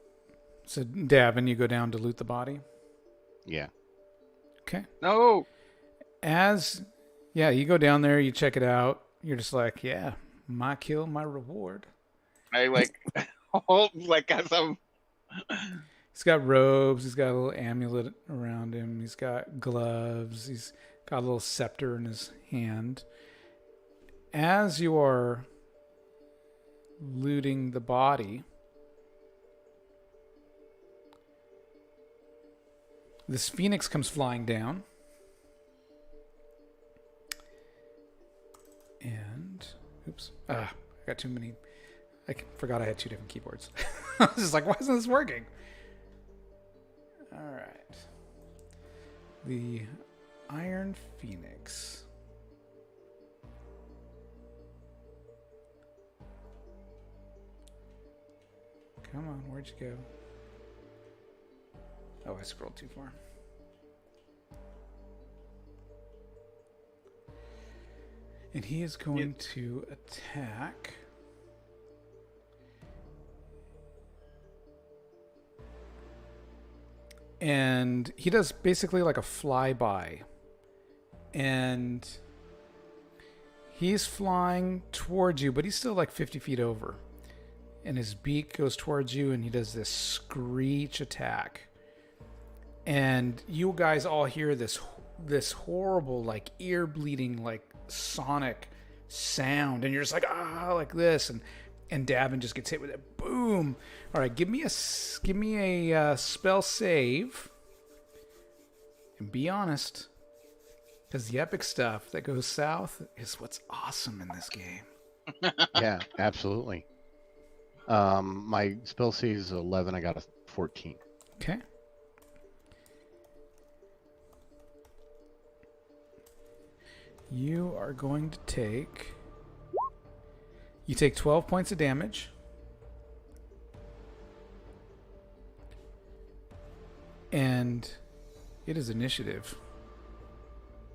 So Davin, you go down to loot the body. Yeah. Okay. No! Yeah, you go down there, you check it out. You're just like, yeah, my kill, my reward. I like hold like as I'm He's got robes. He's got a little amulet around him. He's got gloves. He's got a little scepter in his hand. As you are looting the body, this phoenix comes flying down. And, oops. I got too many. I forgot I had 2 different keyboards. I was just like, why isn't this working? All right. The Iron Phoenix. Come on, where'd you go? Oh, I scrolled too far. And he is going to attack. And he does basically like a flyby. And he's flying towards you, but he's still like 50 feet over. And his beak goes towards you, and he does this screech attack. And you guys all hear this horrible, like ear bleeding, like sonic sound, and you're just like like this, and Davin just gets hit with it. Boom! All right, give me a spell save, and be honest, because the epic stuff that goes south is what's awesome in this game. Yeah, absolutely. My spell save is 11. I got a 14. Okay. You are going to take... You take 12 points of damage. And it is initiative.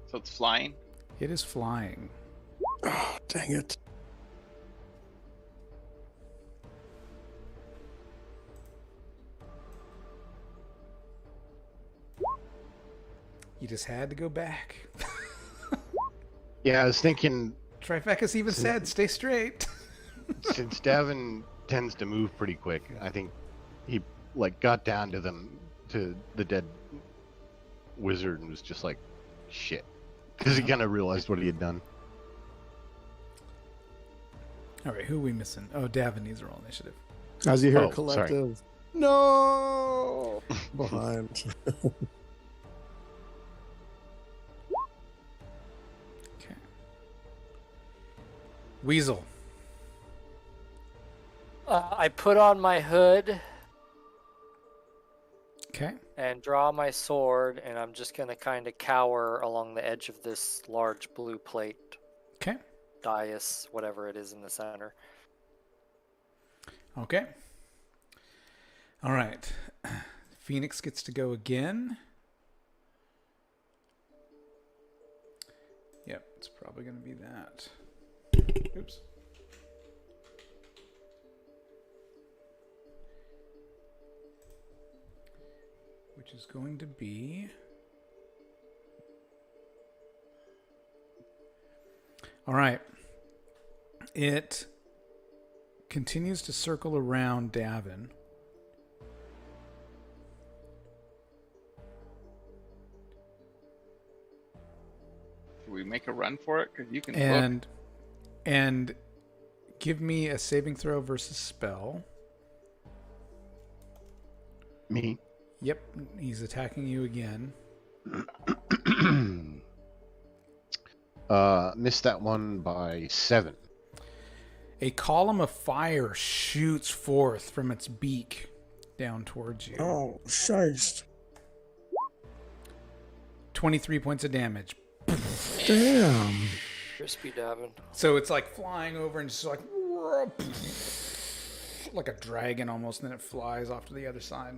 So it's flying? It is flying. Oh, dang it. You just had to go back. Yeah, I was thinking, Trifecus even said, stay straight. since Davin tends to move pretty quick, I think he like got down to the dead wizard and was just like, shit. Because he kind of realized what he had done. All right, who are we missing? Oh, Davin needs to roll initiative. As you hear Oh, collective, no, behind. Okay. Weasel. I put on my hood Okay. and draw my sword, and I'm just going to kind of cower along the edge of this large blue plate, Okay. dais, whatever it is in the center. Okay. All right. Phoenix gets to go again. Yep, it's probably going to be that. Oops. Which is going to be... All right. It continues to circle around Davin. Should we make a run for it? Because you can look. And give me a saving throw versus spell. Me? Yep, he's attacking you again. Missed that one by 7. A column of fire shoots forth from its beak down towards you. Oh, shiest. 23 points of damage. Damn. Crispy Davin. So it's like flying over and just like a dragon almost, and then it flies off to the other side.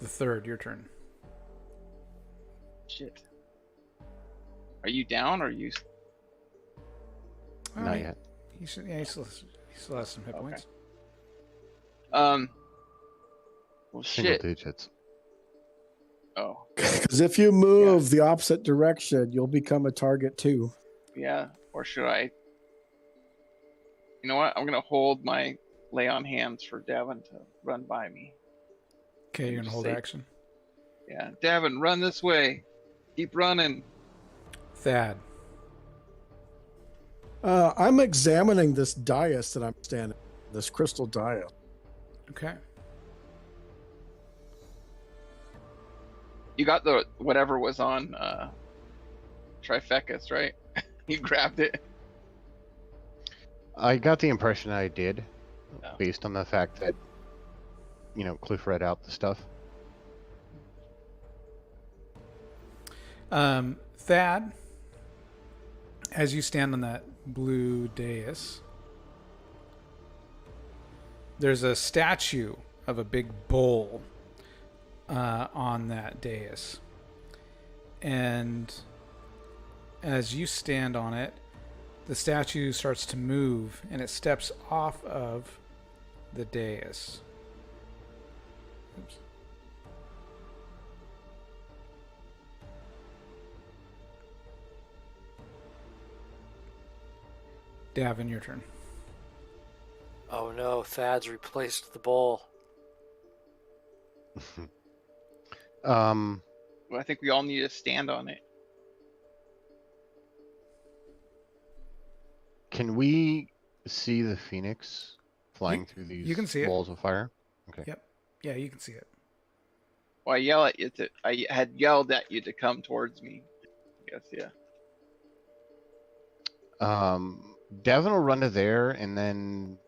The third, your turn. Shit. Are you down or are you? Not yet. He still has some hit points. Well, Single shit. digits. Oh, Because if you move the opposite direction, you'll become a target too. yeah. Or should I? You know what? I'm gonna hold my lay on hands for Davin to run by me. Okay, you're gonna hold Say- action. Yeah, Davin, run this way. Keep running. Thad. I'm examining this dais that I'm standing, this crystal dais. Okay. You got the whatever was on Trifecus, right? You grabbed it. I got the impression I did, Oh. based on the fact that, Cliff read out the stuff. Thad, As you stand on that blue dais, there's a statue of a big bull on that dais. And as you stand on it, the statue starts to move and it steps off of the dais. Oops. Davin, your turn. Oh no, Thad's replaced the bowl. Well, I think we all need to stand on it. Can we see the phoenix flying through these you can see it. walls of fire? Okay. Yep. Yeah, you can see it. Well, I had yelled at you to come towards me. I guess, yeah. Devin will run to there and then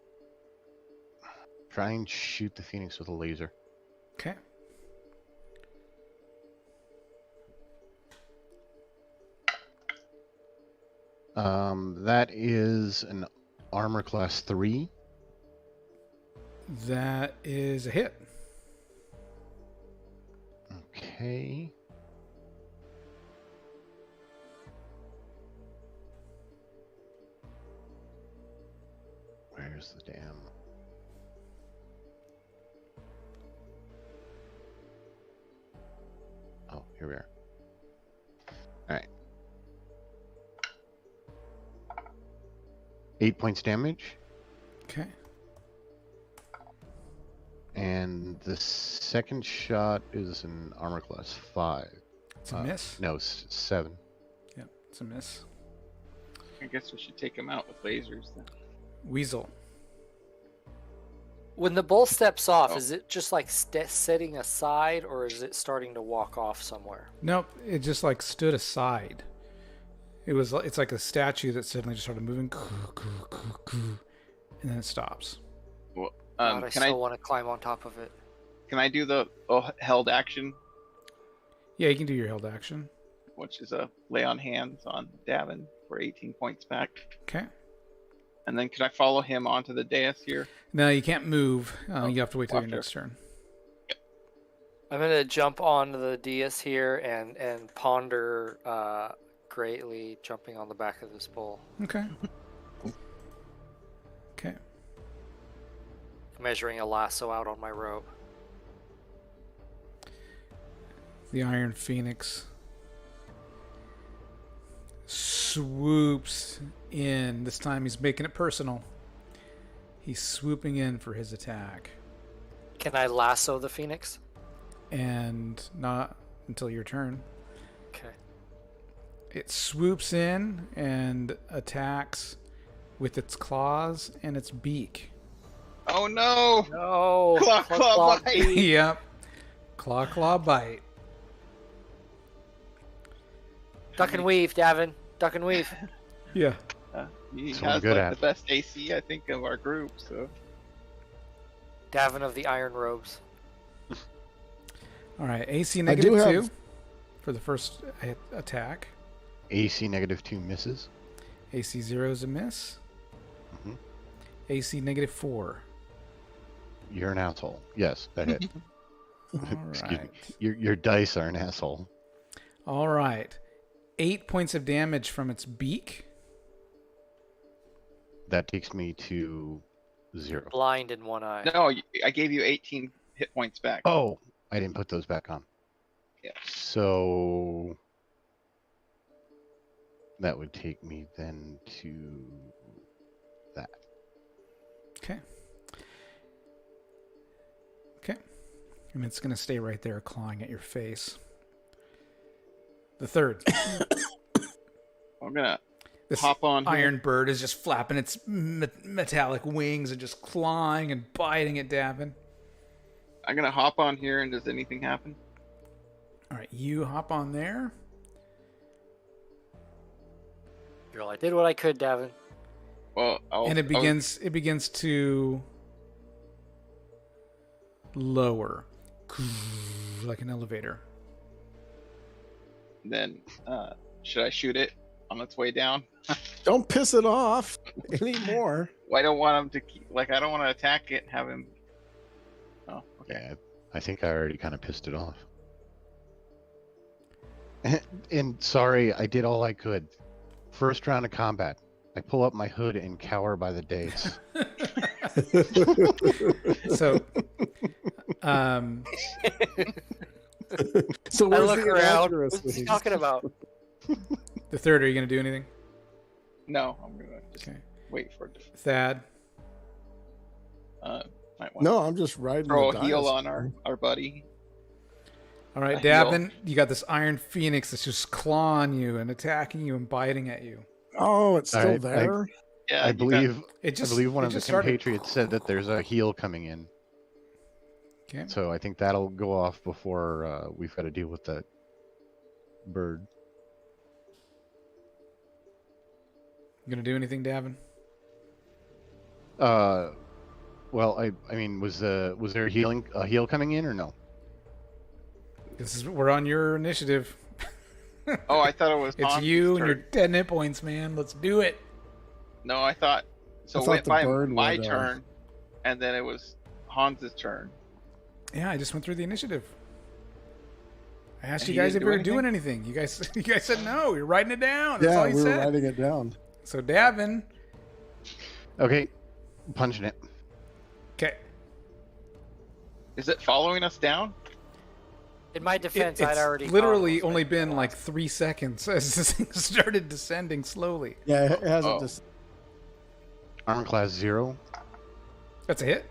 try and shoot the phoenix with a laser. Okay. That is an armor class 3. That is a hit. Okay. Where's the damn... Oh, here we are. Alright. 8 points damage. Okay. And the second shot is an armor class 5. It's a miss. No, 7. Yep, it's a miss. I guess we should take him out with lasers then. Weasel. When the bull steps off, Oh. is it just like sitting aside, or is it starting to walk off somewhere? Nope, it just like stood aside. It's like a statue that suddenly just started moving, and then it stops. Well, God, I still want to climb on top of it. can I do the held action, Yeah, you can do your held action. which is a lay on hands on Davin for 18 points back, Okay. and then can I follow him onto the dais here? No, you can't move. You have to wait till your after. next turn. I'm gonna jump onto the dais here and ponder greatly, jumping on the back of this bull, Okay. Okay. measuring a lasso out on my rope. The Iron Phoenix swoops in. This time he's making it personal. He's swooping in for his attack. Can I lasso the phoenix? And not until your turn. Okay. It swoops in and attacks with its claws and its beak. Oh no! No. Claw bite. Yep. Claw bite. Duck and weave, Davin. Duck and weave. Yeah. He That's what I'm has good like at. the best AC, I think, of our group. So Davin of the Iron Robes. All right. AC I negative do 2 have- for the first attack. AC -2 misses. AC 0 is a miss. Mhm. AC negative 4. You're an asshole. Yes, that hit. All Excuse me. right. Your dice are an asshole. All right. 8 points of damage from its beak. That takes me to 0. Blind in one eye. no, I gave you 18 hit points back. Oh, I didn't put those back on. Yeah. So that would take me then to that. Okay. Okay. And it's going to stay right there clawing at your face. The third. I'm gonna This hop on here. iron bird is just flapping its metallic wings and just clawing and biting at Davin. I'm gonna hop on here, and does anything happen? All right, you hop on there. Girl, I did what I could, Davin. Well, And it begins to lower like an elevator. Then should I shoot it on its way down. Don't piss it off anymore. Well, I don't want him to keep, like, I don't want to attack it and have him. Oh, okay. Yeah, I think I already kind of pissed it off. And sorry, I did all I could. First round of combat, I pull up my hood and cower by the days. So, So I where's look the around. inaccuracies? What's he talking about? the third, are you going to do anything? No, I'm gonna just Okay. wait for it. Thad. Might want No, I'm just riding. throw the a heal dice. on our buddy. All right, A heal. Davin, you got this iron phoenix that's just clawing you and attacking you and biting at you. Oh, it's still Alright, there. Yeah, I you got- believe It just, I believe one it of the just started- compatriots said that there's a heal coming in. Okay. So I think that'll go off before we've got to deal with that bird. You gonna do anything, Davin? Well, I mean, was there a heal coming in or no? We're on your initiative. Oh, I thought it was. It's Hans' you and turn. your 10 hit points, man. Let's do it. No, I thought. So I it thought went the by bird my would, turn, and then it was Hans's turn. Yeah, I just went through the initiative. I asked And you he guys didn't if you do were doing anything. You guys said no. You're writing it down. That's Yeah, all you we were said. writing it down. So Davin. Okay, punching it. Okay. Is it following us down? In my defense, It's I'd already literally gone. only been like 3 seconds as this thing started descending slowly. Yeah, it hasn't Oh. just. Armor class 0. That's a hit.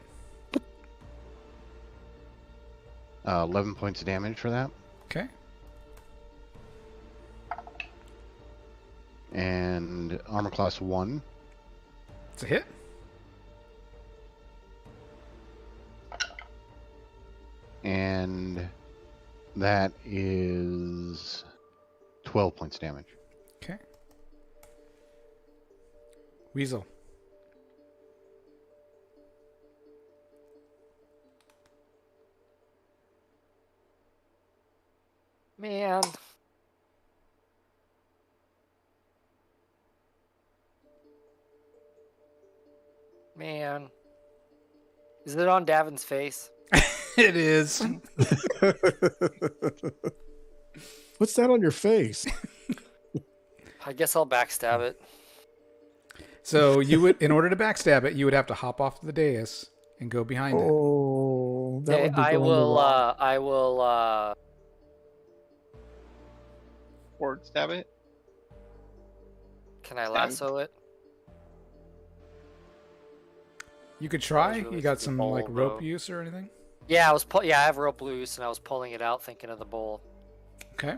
11 points of damage for that. Okay. And armor class 1. It's a hit. And that is 12 points damage. Okay. Weasel. Man. Man. Is it on Davin's face? It is. What's that on your face? I guess I'll backstab it. So you would, in order to backstab it, you would have to hop off the dais and go behind it. Oh, that Okay, would be I going the will. wrong- I will. Forward stab it? Can I Stab. lasso it? You could try. really You got the some bowl, like rope though. use or anything? Yeah, I was. Yeah, I have rope loose, and I was pulling it out, thinking of the bowl. Okay.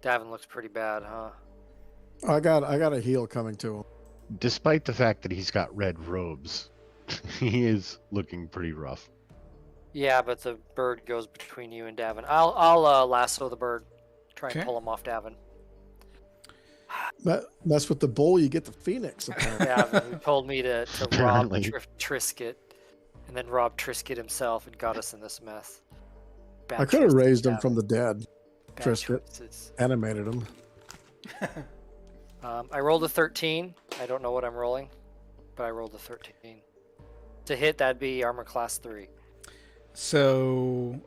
Davin looks pretty bad, huh? I got a heal coming to him. Despite the fact that he's got red robes, he is looking pretty rough. Yeah, but the bird goes between you and Davin. I'll lasso the bird. Try and Okay. pull him off Davin. That's with the bull you get the phoenix. Apparently. Davin, who told me to rob Apparently. Trisket, and then rob Trisket himself and got us in this mess. Bad I could have choices, raised him Davin. from the dead, Bad Trisket. choices. animated him. I rolled a 13. I don't know what I'm rolling, but I rolled a 13. To hit, that'd be armor class 3. So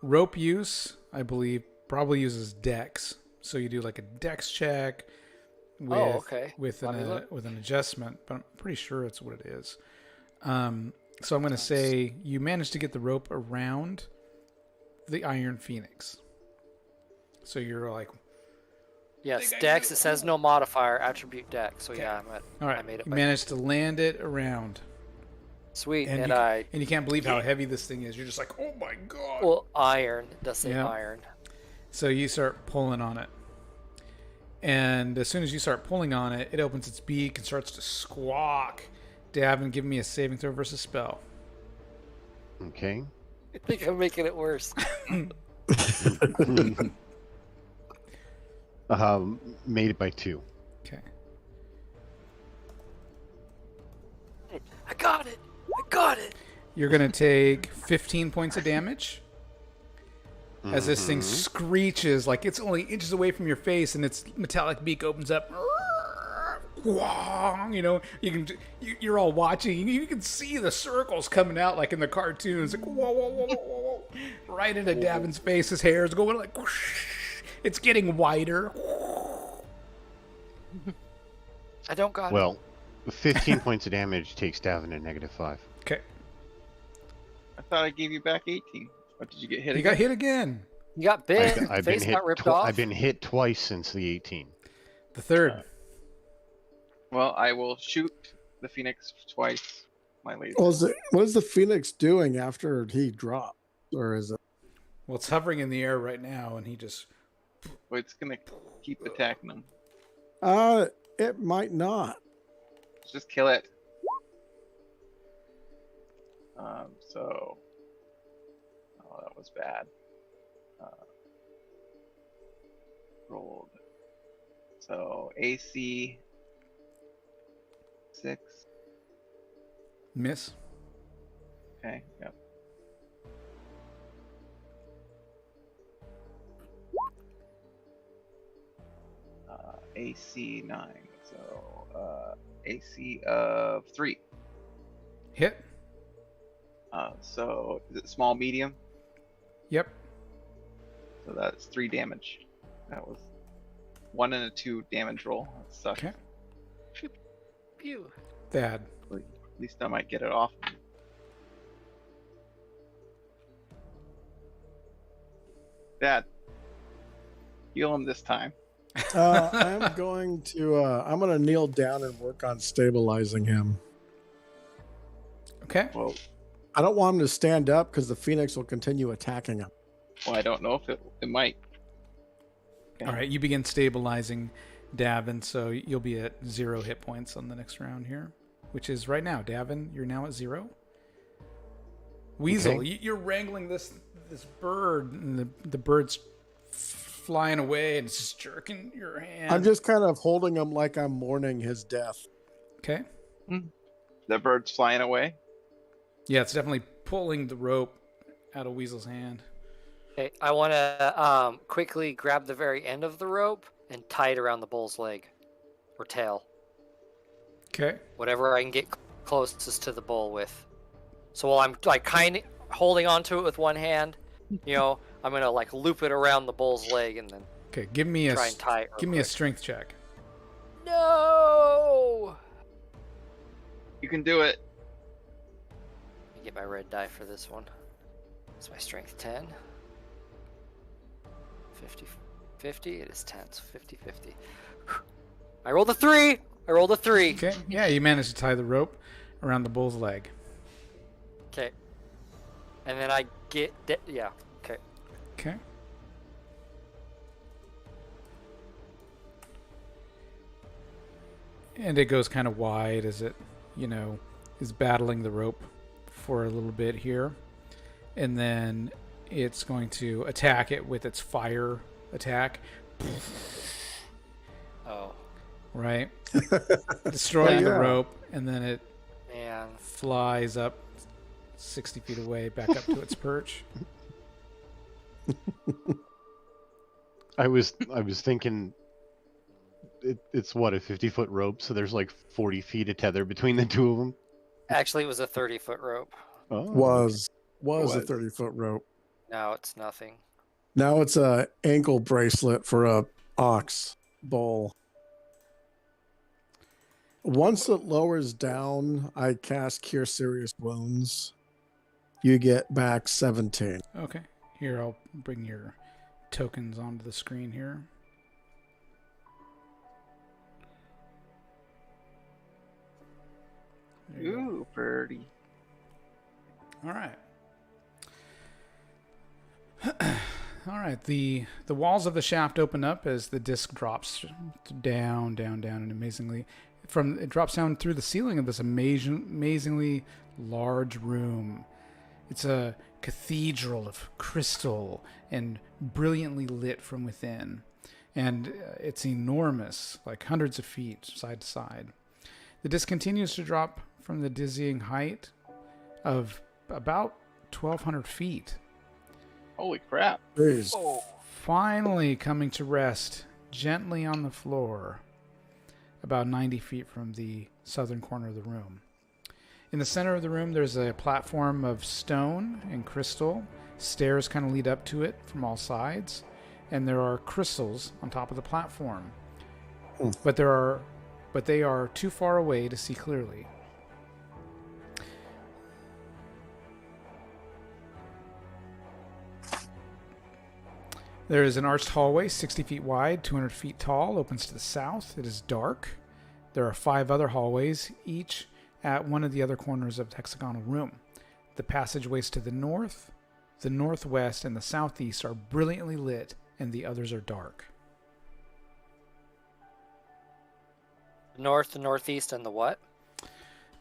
rope use, I believe, probably uses dex. So you do like a dex check with okay. with Let me an look. with an adjustment, but I'm pretty sure it's what it is. So I'm going to say you managed to get the rope around the Iron Phoenix. So you're like, Yes, think I dex. do. It says no modifier, attribute dex. So Okay. yeah, I'm at. all right, I made it. you by- managed to land it around, Sweet, and and you- I. and you can't believe how heavy this thing is. You're just like, oh my god. Well, iron. It does say Yeah. iron. So you start pulling on it. And as soon as you start pulling on it, it opens its beak and starts to squawk. Davin, give me a saving throw versus spell. Okay. I think I'm making it worse. Made it by 2. Okay. I got it. I got it. You're going to take 15 points of damage as this thing screeches like it's only inches away from your face, and its metallic beak opens up. You know, you're all watching. You can see the circles coming out like in the cartoons, like whoa, whoa, whoa, whoa, whoa, right into Davin's face. His hair is going like whoosh. It's getting wider. I don't got it. Well, 15 points of damage takes Davin to -5. Okay, I thought I gave you back 18. What, did you get hit you again? got hit again. You got bit. I've Face been hit. got ripped off. I've been hit twice since the 18. The third. Well, I will shoot the phoenix twice. My laser. What is the Phoenix doing after he dropped? Or is it? Well, it's hovering in the air right now, and he just. Well, it's gonna keep attacking them. It might not. Just kill it. So. Oh, that was bad. Rolled. So AC 6. Miss. Okay. Yep. AC 9. So AC of 3. Hit. So is it small, medium? Yep. So that's 3 damage. That was 1 and a 2 damage roll. That sucks. Okay. Pew. Thad. At least I might get it off. Dad, heal him this time. I'm going to kneel down and work on stabilizing him. Okay. Well, I don't want him to stand up because the Phoenix will continue attacking him. I don't know if it might. Okay. All right. You begin stabilizing Davin, so you'll be at 0 hit points on the next round here, which is right now. Davin, you're now at 0. Weasel, Okay. you're wrangling this bird, and the bird's flying away, and it's just jerking your hand. I'm just kind of holding him like I'm mourning his death. Okay. The bird's flying away. Yeah, it's definitely pulling the rope out of Weasel's hand. Okay, I want to quickly grab the very end of the rope and tie it around the bull's leg or tail. Okay. Whatever I can get closest to the bull with. So while I'm like kind of holding onto it with one hand, you know, I'm gonna like loop it around the bull's leg and then Okay. Give me a try and tie it. give me a strength check. No. You can do it. Let me get my red die for this one. It's my strength 10. 50. It is 10, so 50. I rolled a 3. Okay. Yeah, you managed to tie the rope around the bull's leg. Okay. And then I get yeah. Okay. Okay. And it goes kind of wide as it, is battling the rope for a little bit here. And then it's going to attack it with its fire attack. Oh, Right? Destroying the Yeah. rope, and then it man. flies up 60 feet away back up to its perch. I was thinking it's what, a 50-foot rope, so there's like 40 feet of tether between the two of them. Actually, it was a 30-foot rope. Oh. Was a Was. 30-foot rope. Now it's nothing. Now it's a ankle bracelet for a ox bull. Once it lowers down, I cast Cure Serious Wounds. You get back 17. Okay. Here, I'll bring your tokens onto the screen here. There you go. Ooh, birdie. All right. All right. The walls of the shaft open up as the disc drops down, and amazingly, it drops down through the ceiling of this amazingly large room. It's a cathedral of crystal and brilliantly lit from within, and it's enormous, like hundreds of feet side to side. The disc continues to drop from the dizzying height of about 1,200 feet. Holy crap. Jeez. Finally coming to rest gently on the floor, about 90 feet from the southern corner of the room. In the center of the room, there's a platform of stone and crystal. Stairs kind of lead up to it from all sides, and there are crystals on top of the platform. But they are too far away to see clearly. There is an arched hallway, 60 feet wide, 200 feet tall, opens to the south. It is dark. There are 5 other hallways, each at one of the other corners of the hexagonal room. The passageways to the north, the northwest, and the southeast are brilliantly lit, and the others are dark. North, the northeast, and the what?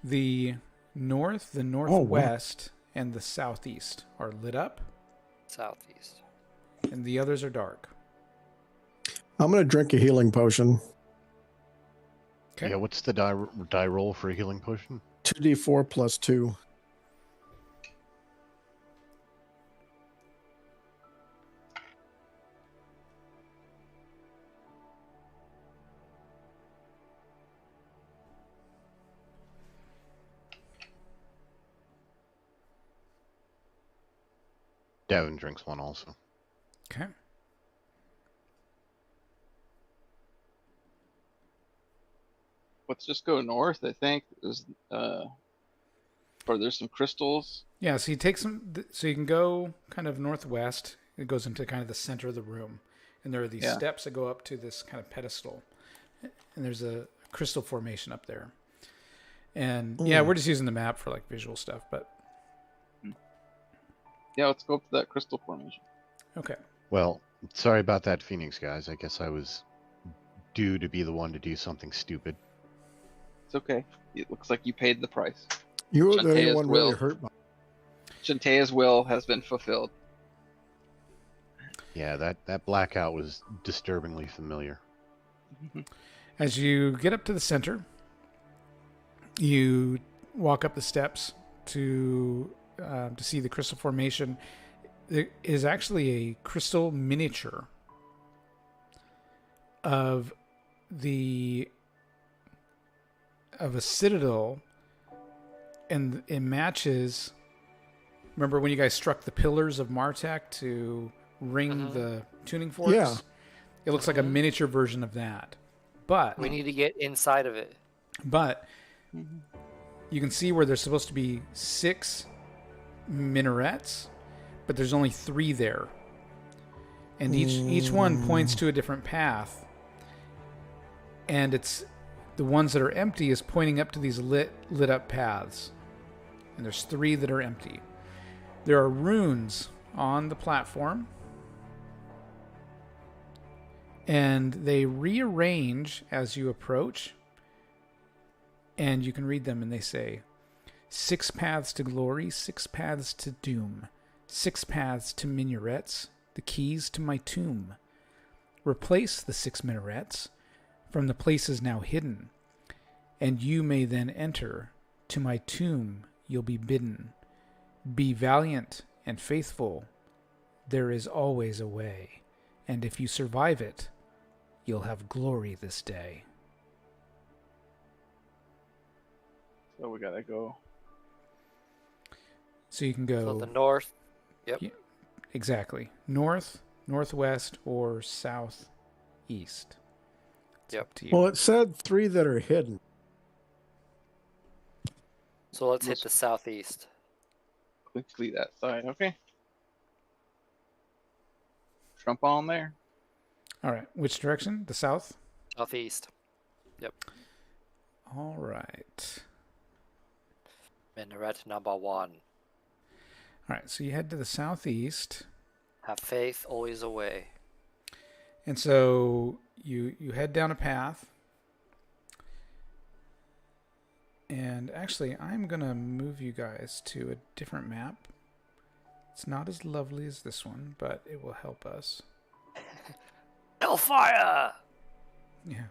The north, the northwest, and the southeast are lit up, Southeast. and the others are dark. I'm going to drink a healing potion. Okay. Yeah, what's the die roll for a healing potion? 2d4 plus 2. Davin drinks one also. Okay. Let's just go north, I think. Or there's some crystals. Yeah, so you take so you can go kind of northwest. It goes into kind of the center of the room. And there are these steps that go up to this kind of pedestal. And there's a crystal formation up there. And yeah, we're just using the map for like visual stuff, but Yeah, let's go up to that crystal formation. okay. Well, sorry about that, Phoenix guys. I guess I was due to be the one to do something stupid. It's okay. It looks like you paid the price. You were the only Shantae's one really will. hurt by Shantae's will has been fulfilled. Yeah, that blackout was disturbingly familiar. As you get up to the center, you walk up the steps to see the crystal formation. There is actually a crystal miniature of a citadel, and it matches. Remember when you guys struck the pillars of Martech to ring the tuning forks? Yeah. It looks like a miniature version of that. But We need to get inside of it. But you can see where there's supposed to be 6 minarets, but there's only 3 there. And each one points to a different path. And it's the ones that are empty is pointing up to these lit up paths. And there's 3 that are empty. There are runes on the platform. And they rearrange as you approach. And you can read them, and they say, 6 paths to glory, 6 paths to doom, 6 paths to minarets, the keys to my tomb. Replace the 6 minarets from the places now hidden, and you may then enter. To my tomb you'll be bidden. Be valiant and faithful. There is always a way, and if you survive it, you'll have glory this day. So we gotta go. So you can go So the north. Yep. Yeah, exactly. North, northwest, or southeast. It's Yep. up to you. Well, it said 3 that are hidden. So let's hit the southeast. Quickly that side. Okay. Trump on there. All right. Which direction? The south? Southeast. Yep. All right. Minaret number 1. All right. So you head to the southeast. Have faith, always away. And so you head down a path. And actually, I'm going to move you guys to a different map. It's not as lovely as this one, but it will help us. Hellfire! Yeah.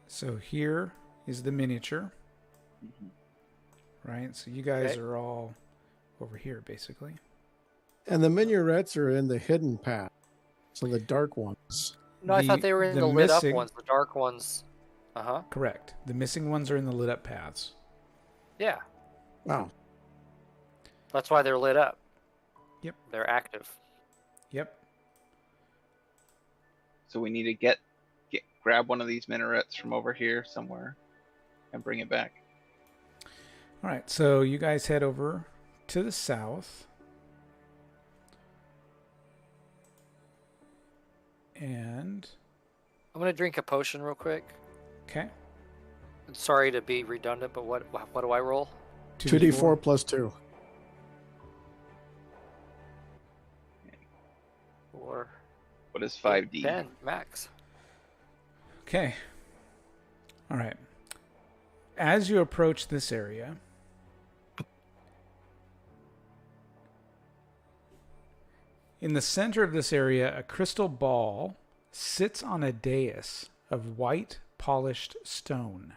So here is the miniature. right? So you guys Okay. are all over here, basically. And the minarets are in the hidden path. So the dark ones. No, I thought they were in the lit up ones. The dark ones. Correct. The missing ones are in the lit up paths. Yeah. Wow. That's why they're lit up. Yep. They're active. Yep. So we need to grab one of these minarets from over here somewhere and bring it back. All right. So you guys head over to the south. And I'm gonna drink a potion real quick. okay. Sorry to be redundant, but what do I roll? 2d4 plus 2. 4. What is 5d? 10 max. Okay. All right. As you approach this area, in the center of this area, a crystal ball sits on a dais of white polished stone.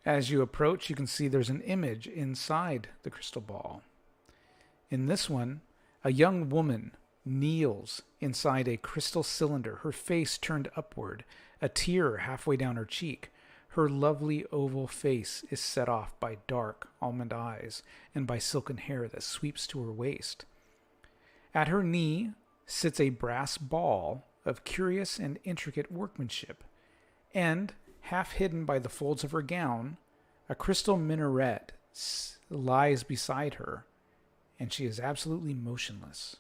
As you approach, you can see there's an image inside the crystal ball. In this one, a young woman kneels inside a crystal cylinder, her face turned upward, a tear halfway down her cheek. Her lovely oval face is set off by dark almond eyes and by silken hair that sweeps to her waist. At her knee sits a brass ball of curious and intricate workmanship, and, half hidden by the folds of her gown, a crystal minaret lies beside her, and she is absolutely motionless.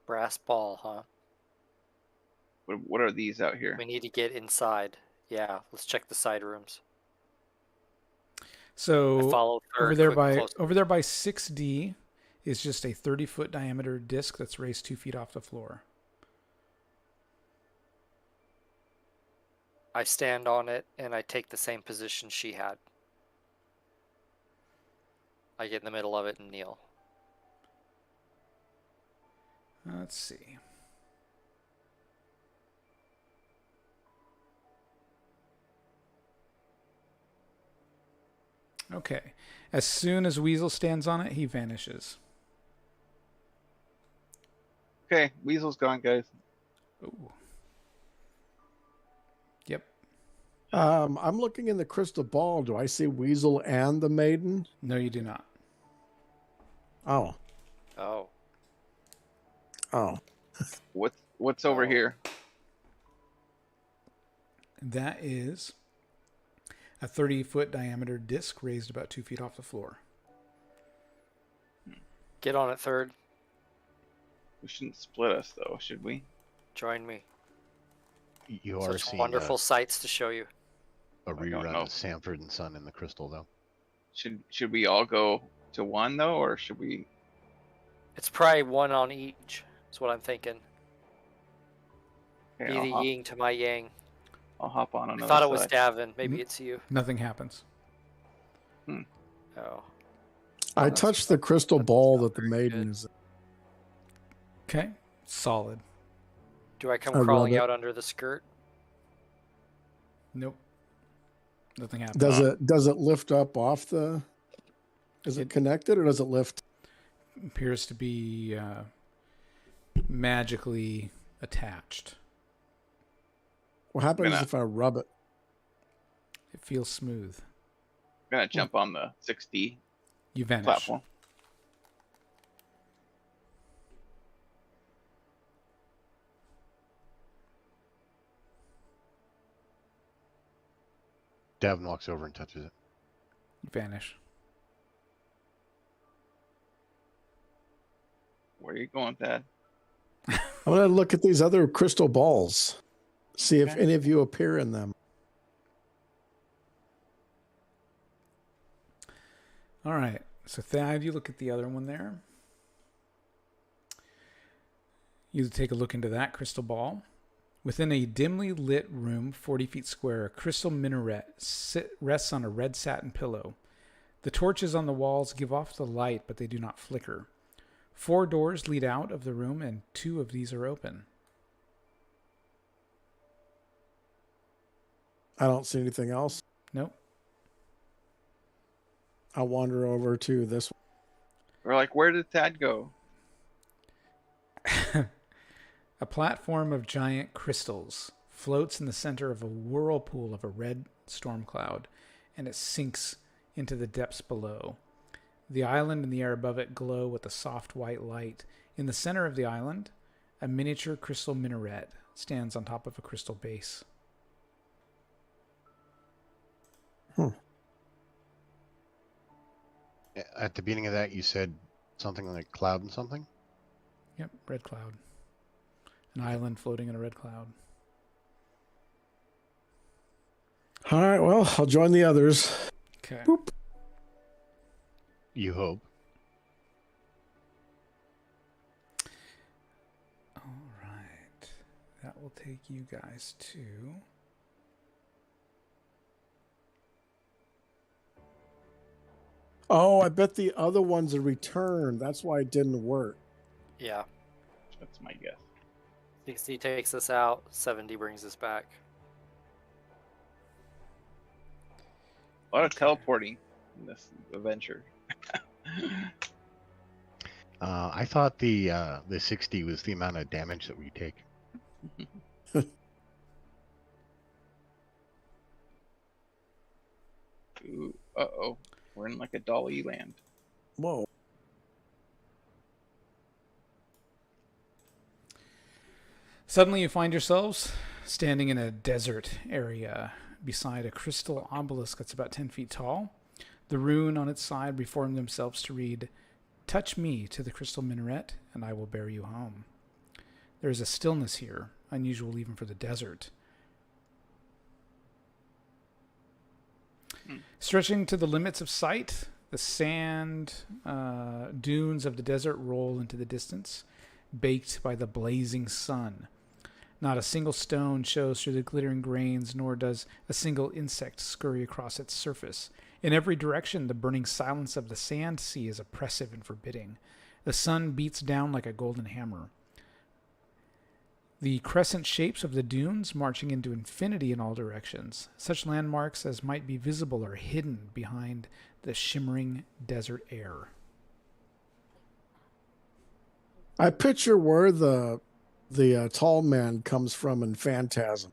Brass ball, huh? What are these out here? We need to get inside. Yeah, let's check the side rooms. So Follow over there by 6D is just a 30-foot diameter disc that's raised 2 feet off the floor. I stand on it and I take the same position she had. I get in the middle of it and kneel. Let's see. Okay. As soon as Weasel stands on it, he vanishes. Okay, Weasel's gone, guys. Ooh. Yep. I'm looking in the crystal ball. Do I see Weasel and the maiden? No, you do not. Oh. Oh. Oh. What's over here? That is a 30-foot diameter disc raised about 2 feet off the floor. Get on it, third. We shouldn't split us, though, should we? Join me. You are Such seeing wonderful sights to show you. a don't rerun know. of Sanford and Son in the Crystal, though. Should we all go to one, though, or should we? It's probably one on each. That's what I'm thinking. Okay, Be the yin to my yang. I'll hop on I another thought it was side. Davin. Maybe it's you. Nothing happens. Oh. I touched the crystal ball that the very maiden good. is in. Okay. Solid. Do I come I rub crawling it. out under the skirt? Nope. Nothing happens. Does it lift up off the? Is it connected or does it lift? Appears to be magically attached. What happens if I rub it? It feels smooth. I'm gonna jump on the 6D You vanish. platform. Davin walks over and touches it. You vanish. Where are you going, Dad? I'm going to look at these other crystal balls. See if Okay. any of you appear in them. All right. So Thad, you look at the other one there. You take a look into that crystal ball. Within a dimly lit room, 40 feet square, a crystal minaret rests on a red satin pillow. The torches on the walls give off the light, but they do not flicker. 4 doors lead out of the room, and 2 of these are open. I don't see anything else. Nope. I wander over to this one. We're like, where did Thad go? A platform of giant crystals floats in the center of a whirlpool of a red storm cloud, and it sinks into the depths below. The island and the air above it glow with a soft white light. In the center of the island, a miniature crystal minaret stands on top of a crystal base. At the beginning of that, you said something like cloud and something? Yep, red cloud. An island floating in a red cloud. All right, well, I'll join the others. Okay. Boop. You hope. All right. That will take you guys to... Oh, I bet the other one's a return. That's why it didn't work. Yeah. That's my guess. 60 takes us out, 70 brings us back. A lot of teleporting in this adventure. I thought the 60 was the amount of damage that we take. Ooh, uh-oh. We're in like a Dolly land. Whoa. Suddenly you find yourselves standing in a desert area beside a crystal obelisk that's about 10 feet tall. The rune on its side reformed themselves to read, "Touch me to the crystal minaret, and I will bear you home." There is a stillness here, unusual even for the desert. Stretching to the limits of sight, the sand dunes of the desert roll into the distance, baked by the blazing sun. Not a single stone shows through the glittering grains, nor does a single insect scurry across its surface. In every direction, the burning silence of the sand sea is oppressive and forbidding. The sun beats down like a golden hammer. The crescent shapes of the dunes marching into infinity in all directions. Such landmarks as might be visible are hidden behind the shimmering desert air. I picture where the tall man comes from in Phantasm.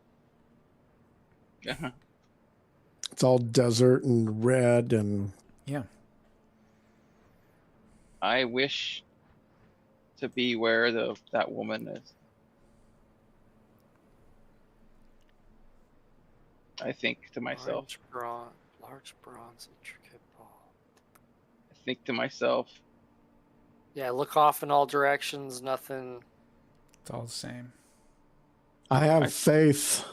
Uh-huh. It's all desert and red and... Yeah. I wish to be where that woman is. I think to myself. Large bronze intricate ball. I think to myself. Yeah, look off in all directions, nothing. It's all the same. I have faith,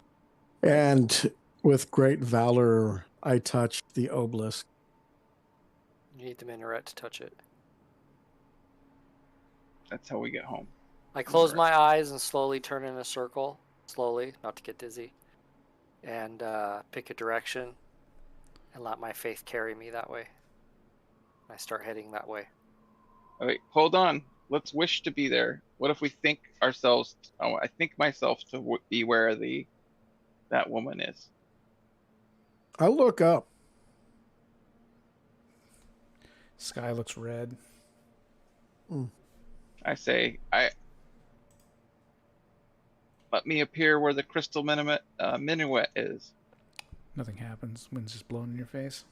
and with great valor, I touch the obelisk. You need the minaret to touch it. That's how we get home. I close my eyes and slowly turn in a circle. Slowly, not to get dizzy. And pick a direction and let my faith carry me that way. I start heading that way. All right, hold on. Let's wish to be there. What if we think ourselves? Oh, I think myself to be where that woman is. I look up. Sky looks red. I say, let me appear where the crystal minuet is. Nothing happens. Wind's just blowing in your face.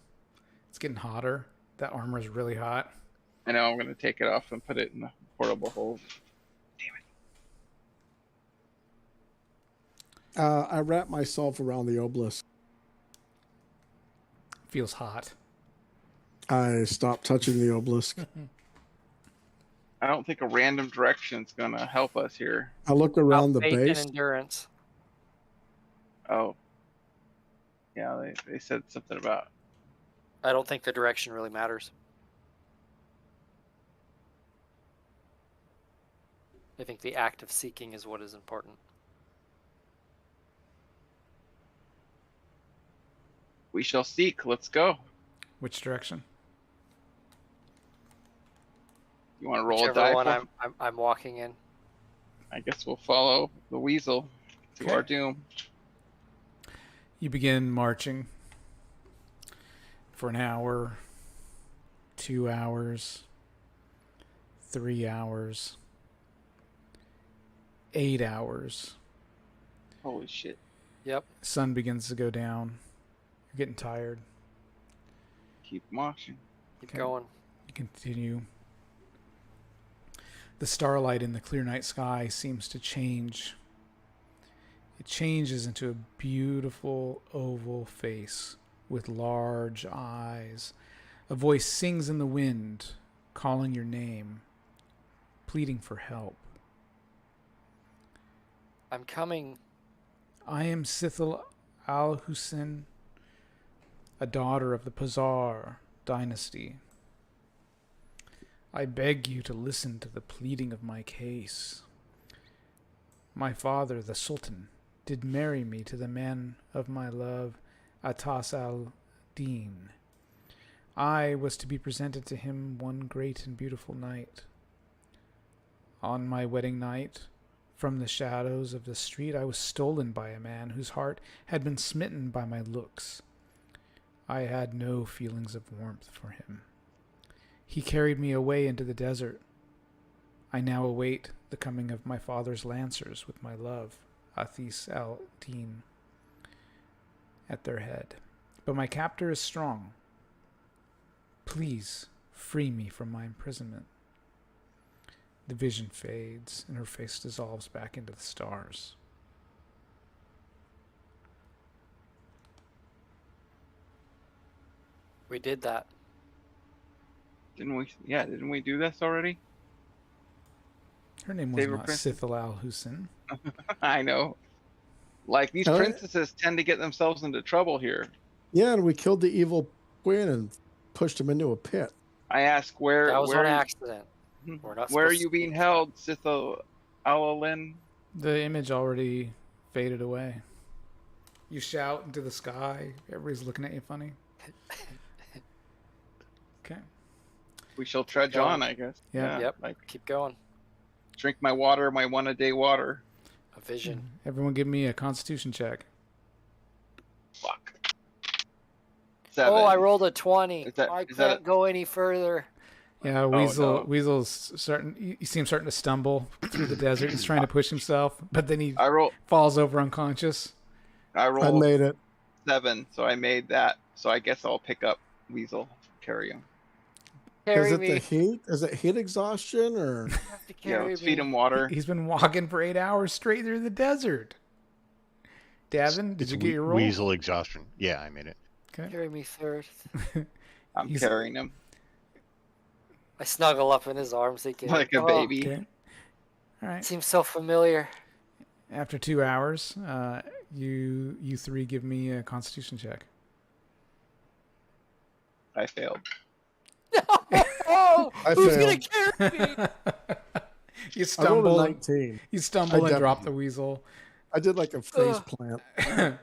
It's getting hotter. That armor is really hot. I know I'm going to take it off and put it in the portable hold. I wrap myself around the obelisk. Feels hot. I stop touching the obelisk. I don't think a random direction is going to help us here. I look around the Faith base. and endurance. Oh. Yeah, they said something about... I don't think the direction really matters. I think the act of seeking is what is important. We shall seek. Let's go. Which direction? You want to roll a Whichever die one for? I'm walking in. I guess we'll follow the weasel to Okay. our doom. You begin marching for an hour, 2 hours, 3 hours, 8 hours. Holy shit. Yep. Sun begins to go down. You're getting tired. Keep marching. Keep Okay. going. You continue. The starlight in the clear night sky seems to change. It changes into a beautiful oval face with large eyes. A voice sings in the wind, calling your name, pleading for help. I'm coming. I am Sithal al-Hussein, a daughter of the Pazar dynasty. I beg you to listen to the pleading of my case. My father, the Sultan, did marry me to the man of my love, Atas al-Din. I was to be presented to him one great and beautiful night. On my wedding night, from the shadows of the street, I was stolen by a man whose heart had been smitten by my looks. I had no feelings of warmth for him. He carried me away into the desert. I now await the coming of my father's lancers with my love, Athis al-Din, at their head. But my captor is strong. Please free me from my imprisonment. The vision fades, and her face dissolves back into the stars. We did that. Didn't we? Yeah, didn't we do this already? Her name was Favorite not princess? Sithal al-Hussein. I know. Like, these Oh, princesses tend to get themselves into trouble here. Yeah, and we killed the evil queen and pushed him into a pit. I ask where That was where on accident. We're not where are supposed you to being speak. held, Sithal Alalin? The image already faded away. You shout into the sky. Everybody's looking at you funny. Okay. We shall trudge going. on, I guess. Yeah. Yep. Like, Keep going. drink my water, my one-a-day water. A vision. Everyone give me a constitution check. Fuck. 7. Oh, I rolled a 20. Is that- I is that can't go any further. Yeah, Weasel. no. Weasel's starting. You see him starting to stumble through the desert. He's trying to push himself, but then he I roll. falls over unconscious. I I rolled made it. 7, so I made that. So I guess I'll pick up Weasel, carry him. Carry Is it me. the heat? Is it heat exhaustion or? You have to Yeah, carry let's me. feed him water. He's been walking for 8 hours straight through the desert. Davin, did It's you get your roll? Weasel exhaustion. Yeah, I made it. Okay. Carry me third. I'm He's- carrying him I snuggle up in his arms thinking, like a "Oh, baby. Okay. All right. Seems so familiar. After 2 hours, you three give me a constitution check. I failed. Oh, I who's gonna failed. carry me? You I rolled a stumble. 19. You stumble I and drop the definitely- weasel. I did like a face Ugh. plant. Davin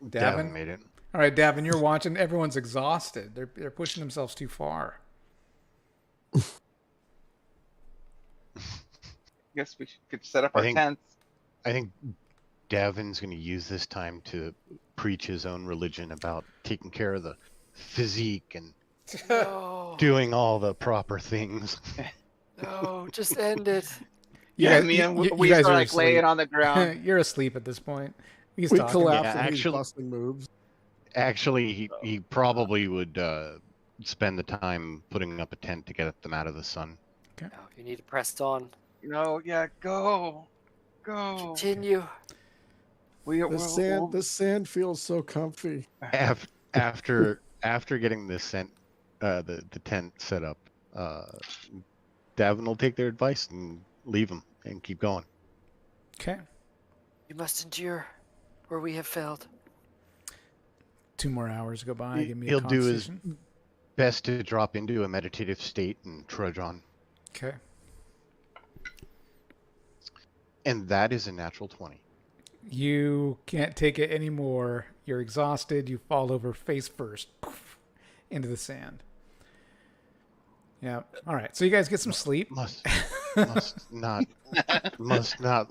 Davin? made it. All right, Davin, you're watching. Everyone's exhausted. They're pushing themselves too far. Guess we could set up I our think- tents. I think Davin's going to use this time to preach his own religion about taking care of the physique and No, doing all the proper things. no, just end it. You Yeah, guys- me and you we guys are are like laying asleep. on the ground. You're asleep at this point. He's We talking. collapsed Yeah, in these actually- bustling moves. Actually, he probably would spend the time putting up a tent to get them out of the sun. No, you need to press on. No, yeah, go. Continue. The sand feels so comfy. After getting the tent set up, Davin will take their advice and leave them and keep going. Okay. You must endure where we have failed. 2 more hours go by. Give me a He'll do his constitution. best to drop into a meditative state and trudge on. Okay. And that is a natural 20. You can't take it anymore. You're exhausted. You fall over face first poof, into the sand. Yeah. All right. So you guys get some sleep. Must not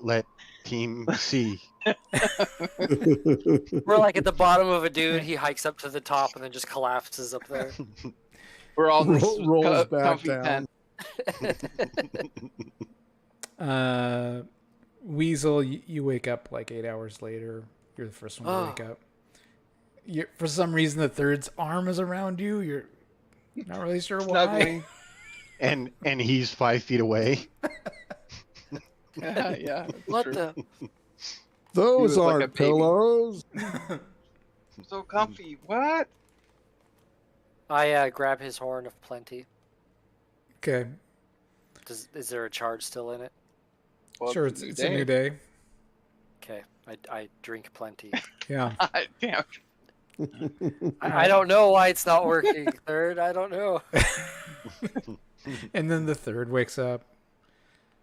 let team C. We're like at the bottom of a dune. He hikes up to the top and then just collapses up there. We're all in this Rolls back comfy down. tent. Weasel, you wake up like 8 hours later. You're the first one to wake up. For some reason, the third's arm is around you. You're not really sure why. Snuggling. and he's 5 feet away. Yeah. What True. the? Those was like a aren't baby. pillows. So comfy. What? I grab his horn of plenty. Okay. Is there a charge still in it? Well, Sure, it's a new day. Okay, I drink plenty. Yeah. Damn. I don't know why it's not working, third. I don't know. And then the third wakes up.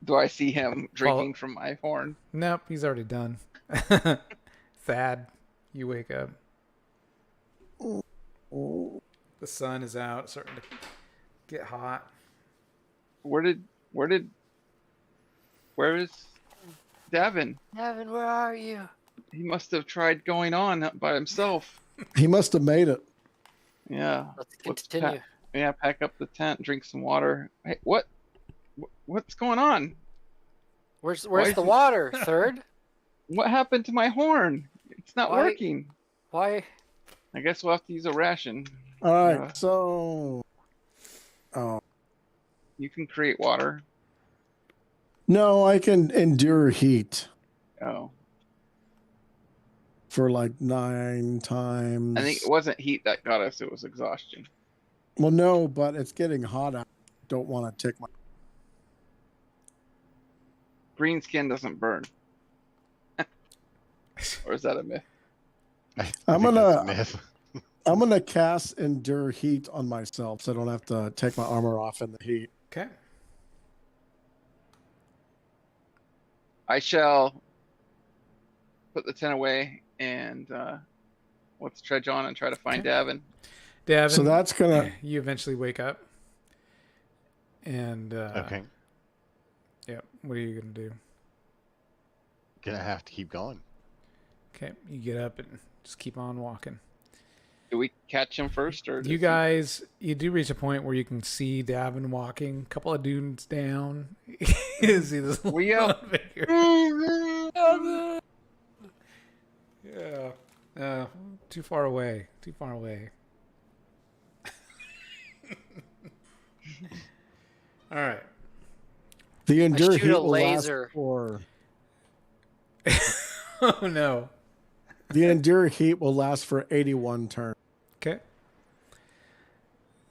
Do I see him drinking from my horn? Nope, he's already done. Thad, you wake up. The sun is out, starting to get hot. Where is Davin? Davin, where are you? He must have tried going on by himself. He must have made it. Yeah. Let's Let's continue. pack up the tent, drink some water. Hey, what's going on? Where's is the it- water, third? What happened to my horn? It's not Why- working. Why? I guess we'll have to use a ration. All right, Yeah. so. Oh. You can create water. No, I can endure heat Oh. for like 9 times. I think it wasn't heat that got us, it was exhaustion. Well, no, but it's getting hot out. Don't want to take my. Green skin doesn't burn. Or is that a myth? I I'm think that's a gonna- myth. I'm gonna cast endure heat on myself, so I don't have to take my armor off in the heat. Okay. I shall put the tent away and let's trudge on and try to find Okay. Davin. Davin, So that's gonna. you eventually wake up. And, Okay, yeah, what are you going to do? gonna have to keep going. Okay, you get up and just keep on walking. Do we catch him first, or You guys, you do reach a point where you can see Davin walking, a couple of dunes down. You see this We little up. figure. Yeah. Too far away. Too far away. All right. The endure shoot heat a will laser. last for. Oh no. The endure heat will last for 81 turns. Okay.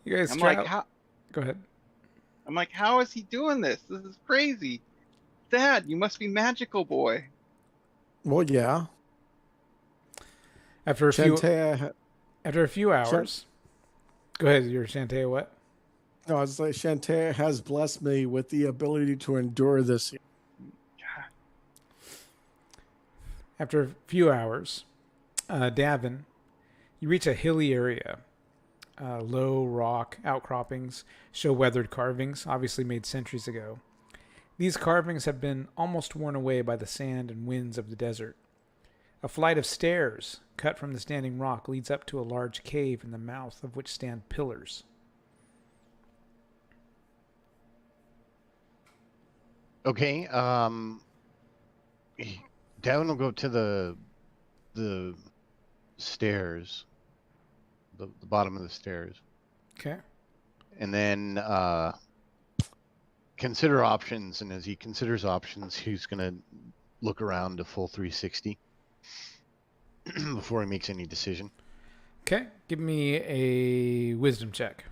You guys I'm try. like, Go ahead. how is he doing this? This is crazy. Dad, you must be magical, boy. Well, yeah. After a Shantae, few hours. Go ahead. Your Shantae what? no, I was like, Shantae has blessed me with the ability to endure this. After a few hours, Davin, you reach a hilly area. Low rock outcroppings show weathered carvings, obviously made centuries ago. These carvings have been almost worn away by the sand and winds of the desert. A flight of stairs cut from the standing rock leads up to a large cave in the mouth of which stand pillars. Okay, Davin will go to the stairs, the bottom of the stairs, Okay. and then consider options. And as he considers options, he's gonna look around a full 360 before he makes any decision. Okay. Give me a wisdom check.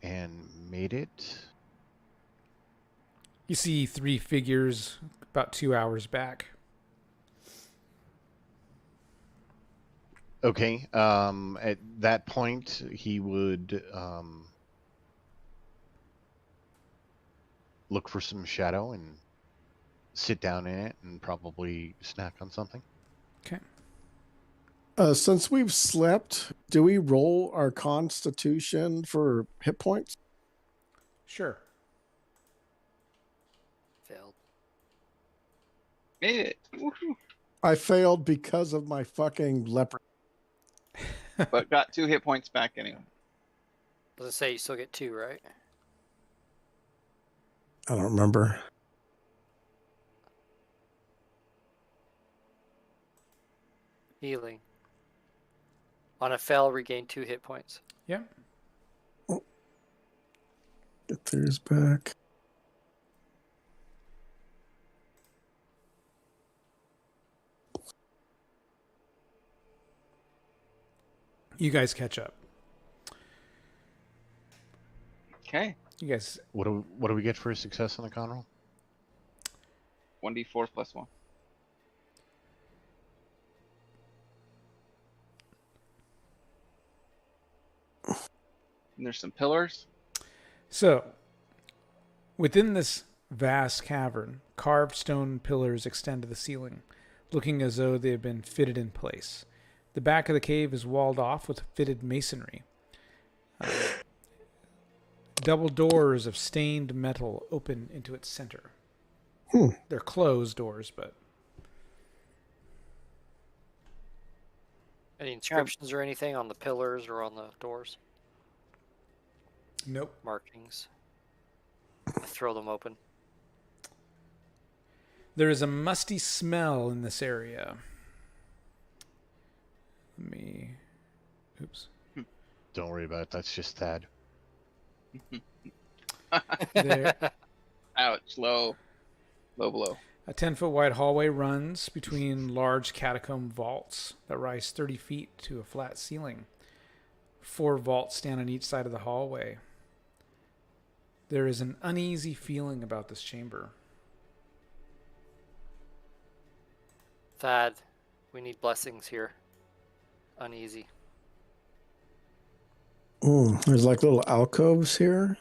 And made it. You see 3 figures about 2 hours back. Okay. At that point, he would look for some shadow and sit down in it and probably snack on something. Okay. Since we've slept, do we roll our constitution for hit points? Sure. Failed. Made it. Woohoo. I failed because of my fucking leper. But got 2 hit points back anyway. Does it say you still get 2, right? I don't remember. Healing. On a fail, regain 2 hit points. Yeah. Get theirs back. You guys catch up. Okay. You guys. What do we get for a success on the con roll? 1d4 plus 1. And there's some pillars. So, within this vast cavern, carved stone pillars extend to the ceiling, looking as though they have been fitted in place. The back of the cave is walled off with fitted masonry. Double doors of stained metal open into its center. They're closed doors, but... Any inscriptions or anything on the pillars or on the doors? Nope. Markings. I throw them open. There is a musty smell in this area. Oops. Don't worry about it. That's just Thad. There, Ouch. Low blow. a 10-foot wide hallway runs between large catacomb vaults that rise 30 feet to a flat ceiling. 4 vaults stand on each side of the hallway. There is an uneasy feeling about this chamber. Thad, we need blessings here. Uneasy. There's like little alcoves here.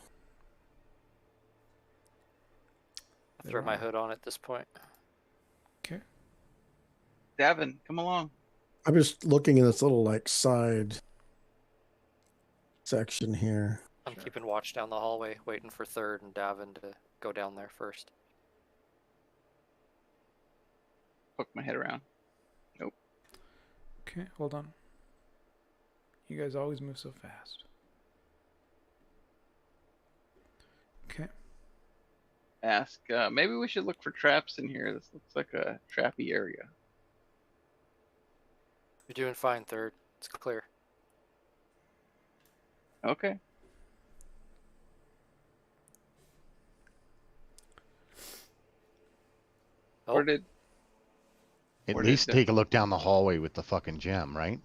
I throw my hood on at this point. Okay. Davin, come along. I'm just looking in this little like side section here. I'm keeping watch down the hallway, waiting for Third and Davin to go down there first. Poke my head around. Nope. Okay, hold on. You guys always move so fast. Okay. Ask, maybe we should look for traps in here. This looks like a trappy area. You're doing fine, Third. It's clear. Okay. Oh, Where did At Where least did take a look down the hallway with the fucking gem, right?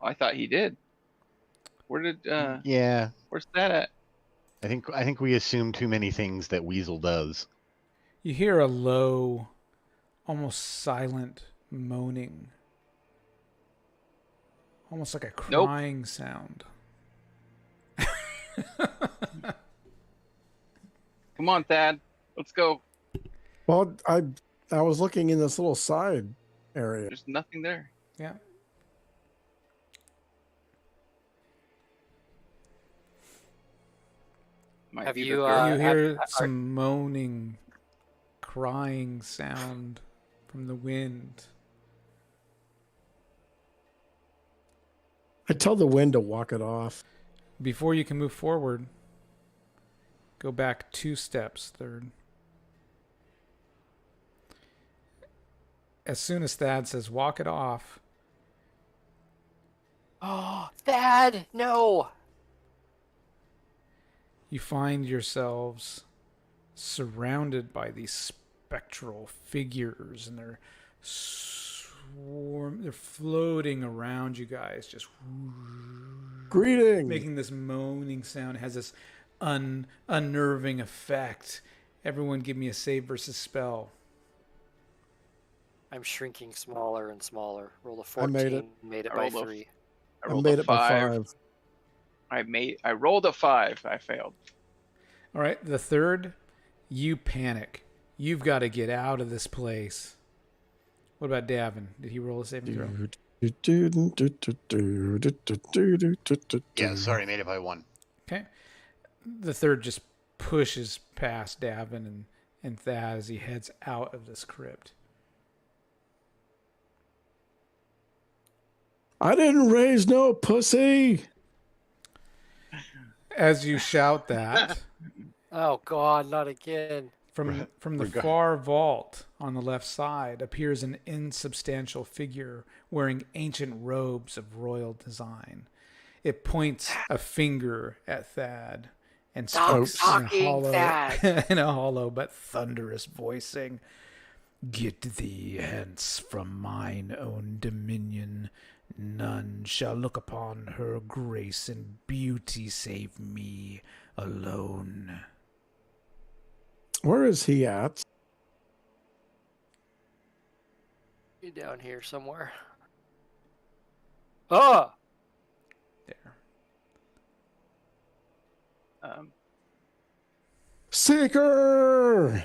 I thought he did. Where did Yeah. where's that at? I think we assume too many things that Weasel does. You hear a low, almost silent moaning. Almost like a crying sound. Come on, Thad. Let's go. Well, I was looking in this little side area. There's nothing there. Yeah. Might Have be you, the uh, You girl. hear some moaning, crying sound from the wind. I tell the wind to walk it off. Before you can move forward, go back 2 steps, Third. As soon as Thad says, walk it off, Oh, Thad! No! you find yourselves surrounded by these spectral figures, and they're floating around you guys, just Greetings. making this moaning sound. It has this unnerving effect. Everyone give me a save versus spell. I'm shrinking smaller and smaller. Roll a I 14. made it. Made it I by rolled a- 3. I I rolled made a it by 5. 5. I rolled a 5. I failed. All right, the third, you panic. You've got to get out of this place. What about Davin? Did he roll a saving throw? Dude. Yeah, sorry, made it by one. Okay. The third just pushes past Davin and Thad as he heads out of this crypt. I didn't raise no pussy. As you shout that, Oh God, not again. from the Regard- far vault on the left side appears an insubstantial figure wearing ancient robes of royal design. It points a finger at Thad and Stop speaks talking, Thad. in a hollow but thunderous voicing. Get thee hence from mine own dominion. None shall look upon her grace and beauty save me alone. Where is he at? You down here somewhere. Oh, There. Seeker!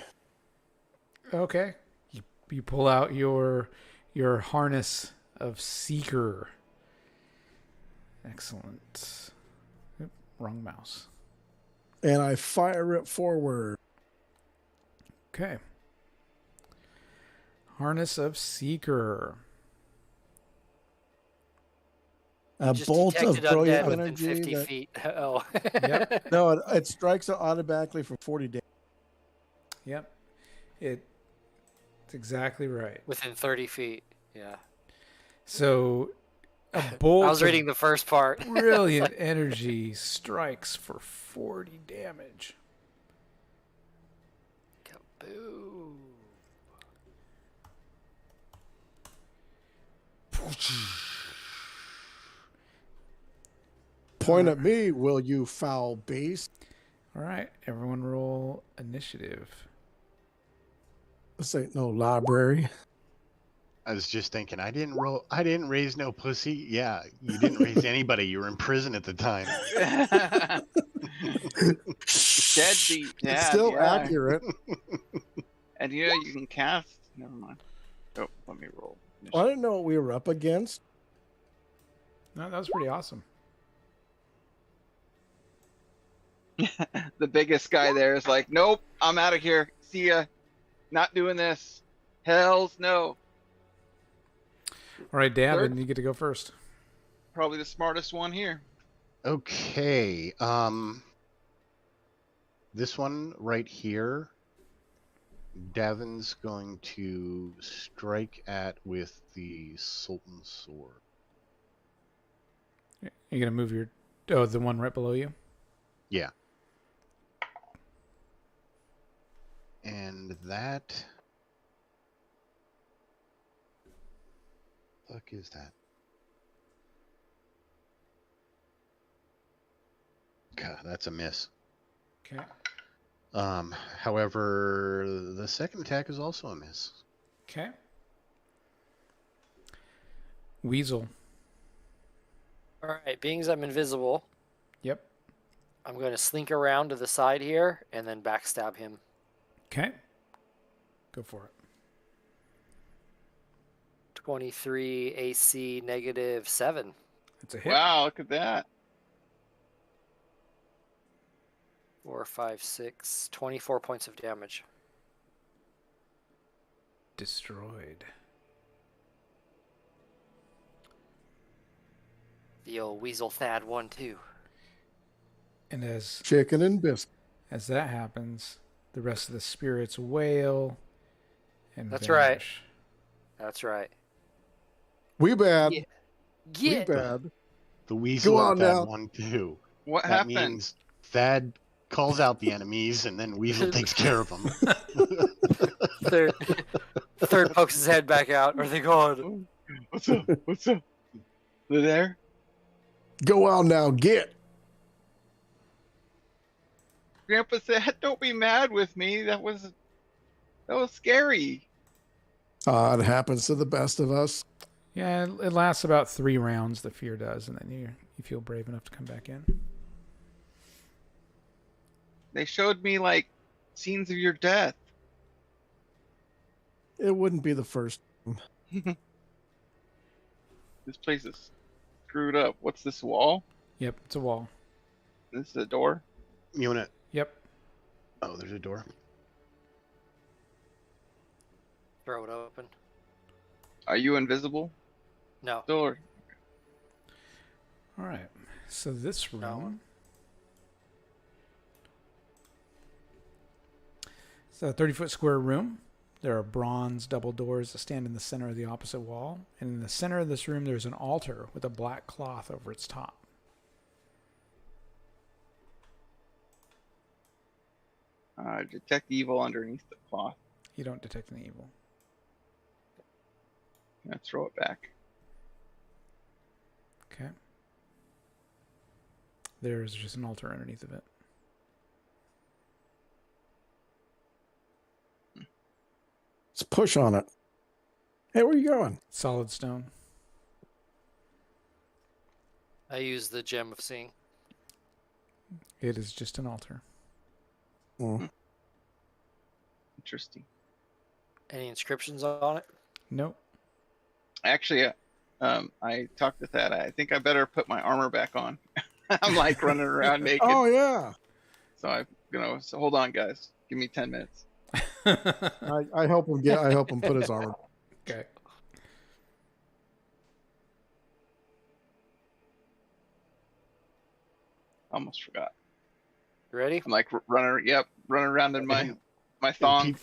Okay. You pull out your harness of Seeker. Excellent. Oop, wrong mouse. And I fire it forward. Okay. Harness of Seeker. A just bolt of detected brilliant undead within energy. 50 that- feet. Oh. Yep. No, it strikes it automatically for 40 days. Yep. It's exactly right. Within 30 feet. Yeah. So a bolt I was of reading the first part. brilliant energy strikes for 40 damage. Kaboom. Point at me, will you foul beast? All right, everyone roll initiative. This ain't no library. I was just thinking, I didn't raise no pussy. Yeah, you didn't raise anybody. You were in prison at the time. Deadbeat dad. It's still yeah. accurate. And you know you can cast. Never mind. Oh, let me roll. I didn't know what we were up against. No, that was pretty awesome. The biggest guy there is like, nope, I'm out of here. See ya. Not doing this. Hells no. All right, Davin, Third? you get to go first. Probably the smartest one here. Okay. This one right here, Davin's going to strike at with the Sultan's sword. You're going to move your... Oh, the one right below you? Yeah. And that... fuck is that? God, that's a miss. Okay. However, the second attack is also a miss. Okay. Weasel. All right, being as I'm invisible, Yep. I'm going to slink around to the side here and then backstab him. Okay. Go for it. 23 AC -7. That's a hit. Wow, look at that. 4, 5, 6, 24 points of damage. Destroyed. The old Weasel Thad 1-2. And as Chicken and biscuit. that happens, the rest of the spirits wail and That's right. vanish. That's right. We bad. Yeah. We Get bad. The weasel Go at on that now. one too. What That happened? means Thad calls out the enemies and then Weasel takes care of them. third pokes his head back out. Are they gone? What's up? What's up? They're there? Go on now. Get. Grandpa said, don't be mad with me. That was scary. It happens to the best of us. Yeah, it lasts about 3 rounds, the fear does, and then you feel brave enough to come back in. They showed me like scenes of your death. It wouldn't be the first. This place is screwed up. What's this wall? Yep, it's a wall. This is a door. You wanna? Yep. Oh, there's a door. Throw it open. Are you invisible? No. Still, or All right. So this room. No. It's a 30-foot square room. There are bronze double doors that stand in the center of the opposite wall. And in the center of this room, there's an altar with a black cloth over its top. detect evil underneath the cloth. You don't detect any evil. Yeah, throw it back. Okay. There's just an altar underneath of it. Let's push on it. Hey, where are you going? Solid stone. I use the gem of seeing. It is just an altar. Oh. Interesting. Any inscriptions on it? Nope. Actually, I talked to Thad. I think I better put my armor back on. I'm like running around naked. Oh yeah. So so hold on, guys. Give me 10 minutes. I help him get. I help him put his armor. Okay. Almost forgot. You ready? I'm like running around in my thong.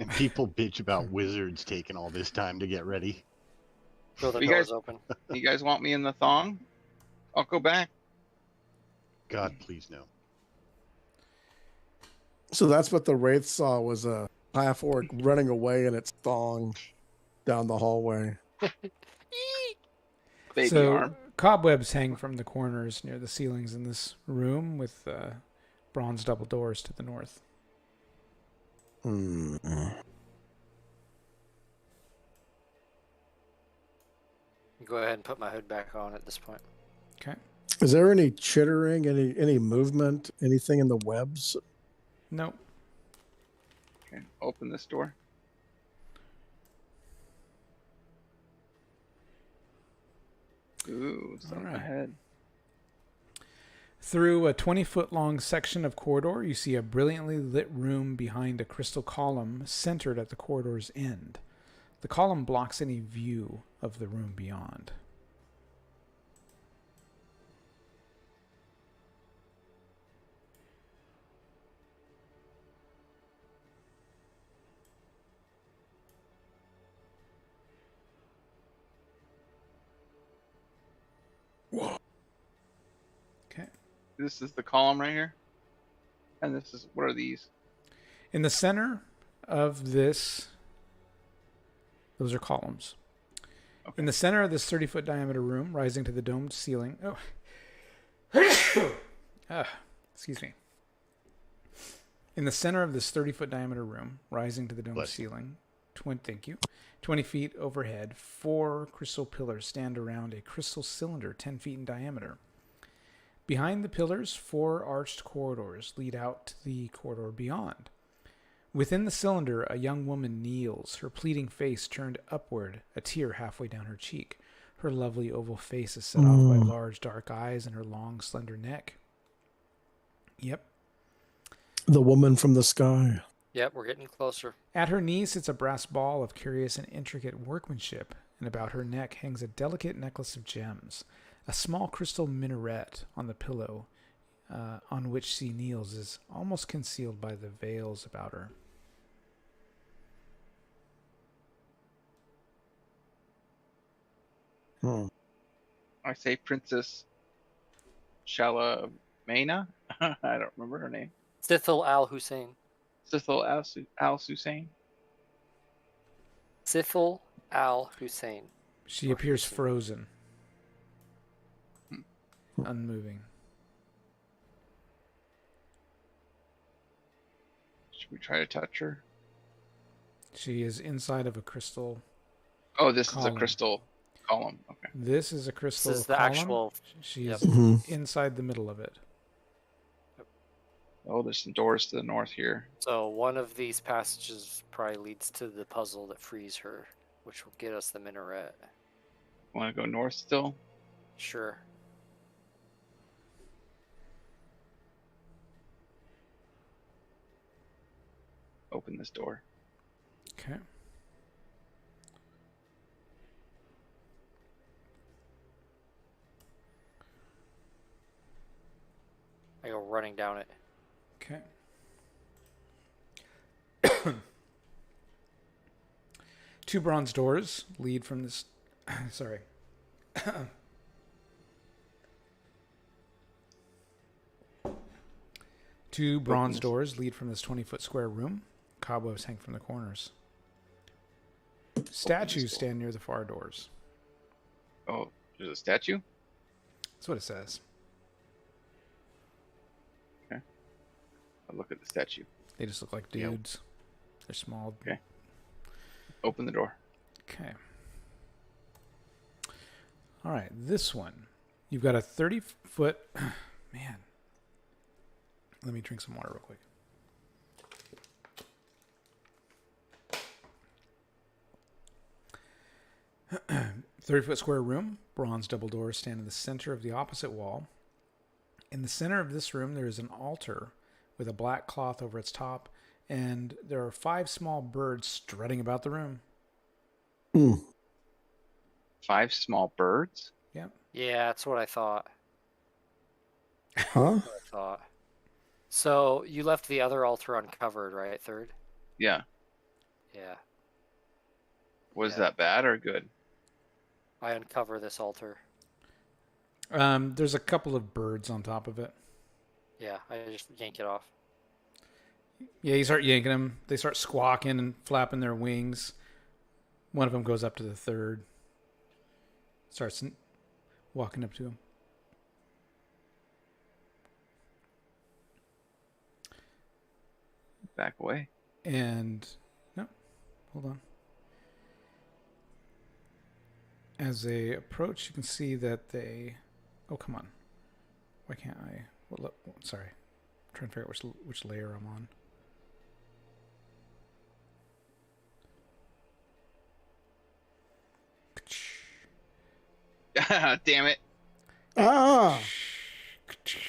And people bitch about wizards taking all this time to get ready. Throw the You doors guys- open. You guys want me in the thong? I'll go back. God, please no. So that's what the wraith saw, was a half orc running away in its thong down the hallway. Baby So arm. cobwebs hang from the corners near the ceilings in this room with bronze double doors to the north. Hmm. Go ahead and put my hood back on at this point. Okay. Is there any chittering, any movement, anything in the webs? Nope. Okay, open this door. Ooh, something Alright. ahead. Through a 20-foot long section of corridor, you see a brilliantly lit room behind a crystal column centered at the corridor's end. The column blocks any view of the room beyond. Okay. This is the column right here. And this is, what are these? In the center of this, those are columns. Okay. In the center of this 30-foot diameter room, rising to the domed ceiling. Excuse me. In the center of this 30-foot diameter room, rising to the domed Bless you. ceiling, 20 feet overhead, 4 crystal pillars stand around a crystal cylinder 10 feet in diameter. Behind the pillars, 4 arched corridors lead out to the corridor beyond. Within the cylinder, a young woman kneels, her pleading face turned upward, a tear halfway down her cheek. Her lovely oval face is set off by large dark eyes and her long, slender neck. Yep. The woman from the sky. Yep, we're getting closer. At her knees sits a brass ball of curious and intricate workmanship, and about her neck hangs a delicate necklace of gems. A small crystal minaret on the pillow on which she kneels is almost concealed by the veils about her. I say Princess Shalamena. I don't remember her name. Sithil al-Hussein. Sithil al-Hussein. Sithil al-Hussein. She appears frozen, unmoving. Should we try to touch her? She is inside of a crystal. Oh, this is Column. a crystal column. Okay. This is a crystal This is the column. actual. She Yep. is Mhm. inside the middle of it. Oh, there's some doors to the north here. So one of these passages probably leads to the puzzle that frees her, which will get us the minaret. Want to go north still? Sure. Open this door. Okay. I go running down it. Okay. Two bronze doors lead from this. Sorry. Two bronze this. doors lead from this 20-foot square room. Cobwebs hang from the corners. Statues stand near the far doors. Oh, there's a statue? That's what it says. I'll look at the statue. They just look like Yep. dudes. They're small. Okay. Open the door. Okay. All right, this one. You've got a 30-foot... Man. Let me drink some water real quick. "30-foot square room. Bronze double doors stand in the center of the opposite wall. In the center of this room, there is an altar with a black cloth over its top, and there are 5 small birds strutting about the room." Hmm. 5 small birds? Yep. Yeah, that's what I thought. Huh? So you left the other altar uncovered, right? Third? Yeah. Yeah. Was Yeah. that bad or good? I uncover this altar. There's a couple of birds on top of it. Yeah, I just yank it off. Yeah, you start yanking them. They start squawking and flapping their wings. One of them goes up to the third. Starts walking up to him. Back away. And no, hold on. As they approach, you can see that they. Oh, come on. Why can't I? Well, sorry, I'm trying to figure out which layer I'm on. Damn it. Ah!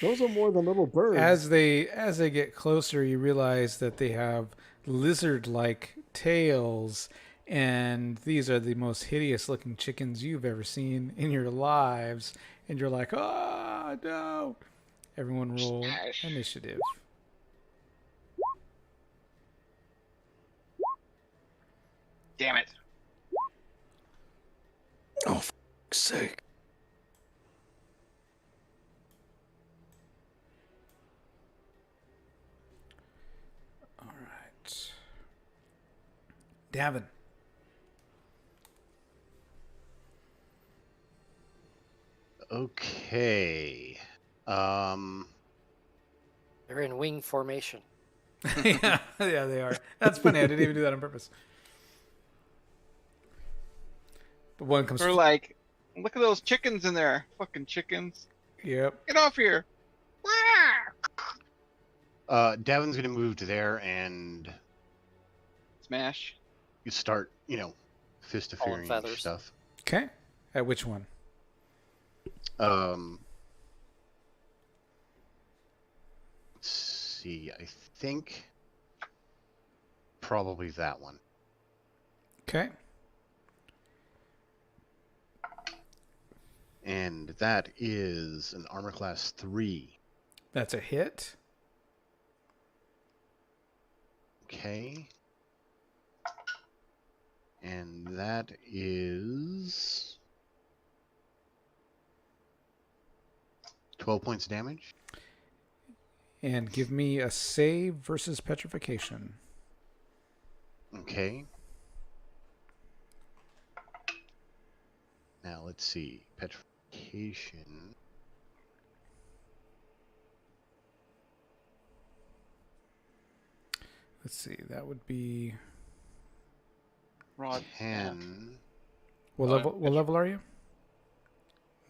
Those are more than little birds. As they get closer, you realize that they have lizard-like tails, and these are the most hideous-looking chickens you've ever seen in your lives. And you're like, "Oh no!" Everyone roll initiative. Damn it. Oh, for fuck's sake. All right, Davin. Okay. They're in wing formation. Yeah, they are. That's funny. I didn't even do that on purpose. But one comes. We're like, look at those chickens in there. Fucking chickens. Yep. Get off here. Davin's gonna move to there and Smash. you start, fist of All in fury feathers. stuff. Okay. At which one? Let's see. I think probably that one. Okay. And that is an armor class 3. That's a hit. Okay. And that is 12 points damage. And give me a save versus petrification. Okay. Now let's see. Petrification. Let's see. That would be. Rod. 10. What level are you?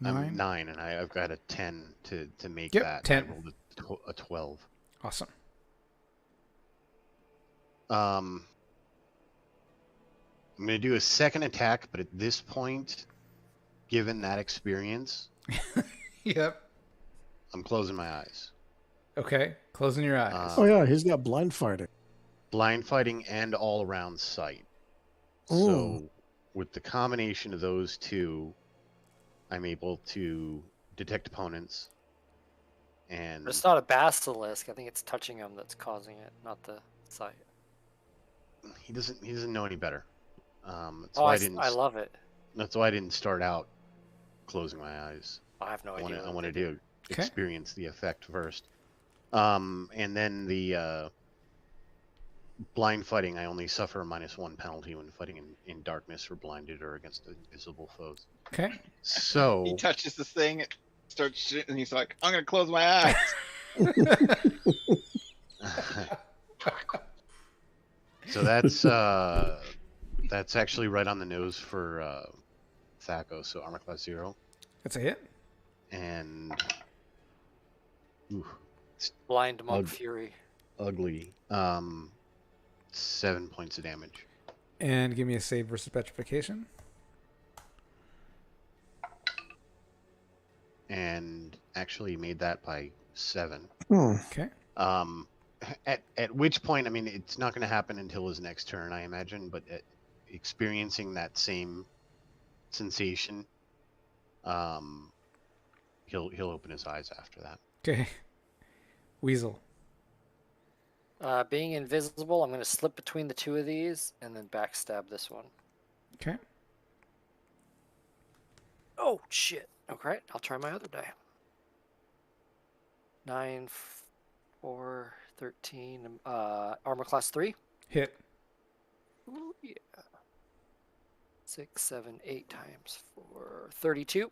I'm 9? 9, and I've got a 10 to make Yep, that. 10. I rolled a 12. Awesome. I'm going to do a second attack, but at this point, given that experience, Yep. I'm closing my eyes. Okay. Closing your eyes. Oh yeah, he's got blind fighting. Blind fighting and all around sight. Mm. So with the combination of those two, I'm able to detect opponents. And But it's not a basilisk. I think it's touching him that's causing it, not the sight. he doesn't know any better. That's Oh, why I love it. That's why I didn't start out closing my eyes. I have no idea. I wanted to Okay. experience the effect first. And then the blind fighting, I only suffer a -1 penalty when fighting in darkness or blinded or against invisible foes. Okay. So He touches this thing, it starts shit, and he's like, I'm gonna close my eyes. so that's actually right on the nose for Thaco. So armor class 0, That's a hit. and Blind monk Ugh. fury. ugly. 7 points of damage. And give me a save versus petrification. And actually made that by 7. Hmm. Okay. At which point, I mean, it's not going to happen until his next turn, I imagine. But experiencing that same sensation, he'll open his eyes after that. Okay. Weasel. Being invisible, I'm going to slip between the two of these and then backstab this one. Okay. Oh, shit. Okay, I'll try my other die. 9, 4, 13. Armor class 3. Hit. Ooh, yeah. 6, 7, 8 times 4. 32.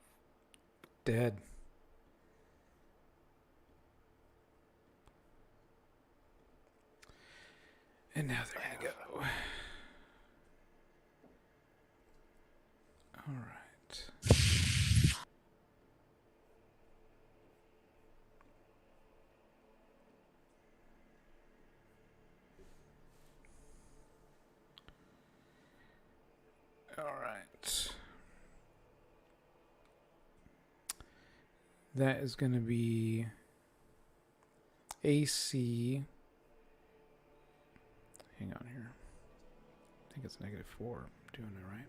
Dead. And now they're going to go. All right. All right. That is going to be AC. Hang on here. I think it's -4. I'm doing it right.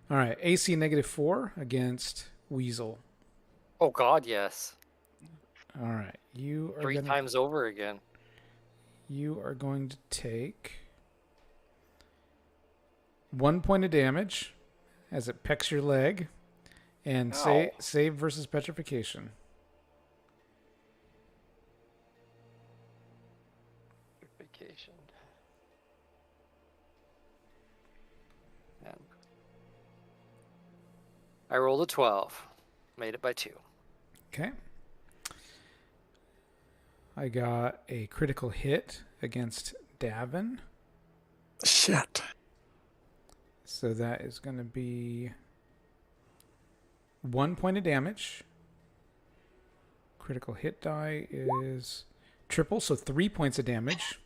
All right. AC -4 against Weasel. Oh, God, yes. All right. You are 3 gonna, times over again. You are going to take 1 point of damage as it pecks your leg, and Ow. save versus petrification. Vacation. And I rolled a 12. Made it by 2. Okay. I got a critical hit against Davin. Shit. So that is going to be 1 point of damage. Critical hit die is triple, so 3 points of damage.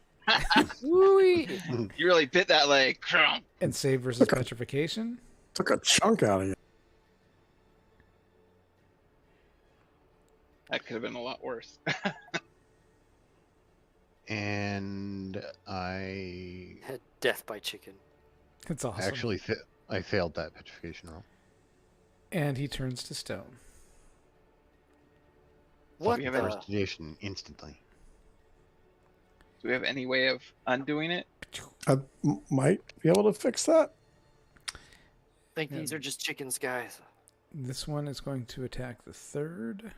Woo-wee. You really bit that leg. And save versus petrification. Took a chunk out of you. That could have been a lot worse. And I Death by chicken. That's awesome. actually I failed that petrification roll. And he turns to stone. What we have the? First edition instantly. Do we have any way of undoing it? I might be able to fix that. I think these are just chickens, guys. This one is going to attack the third.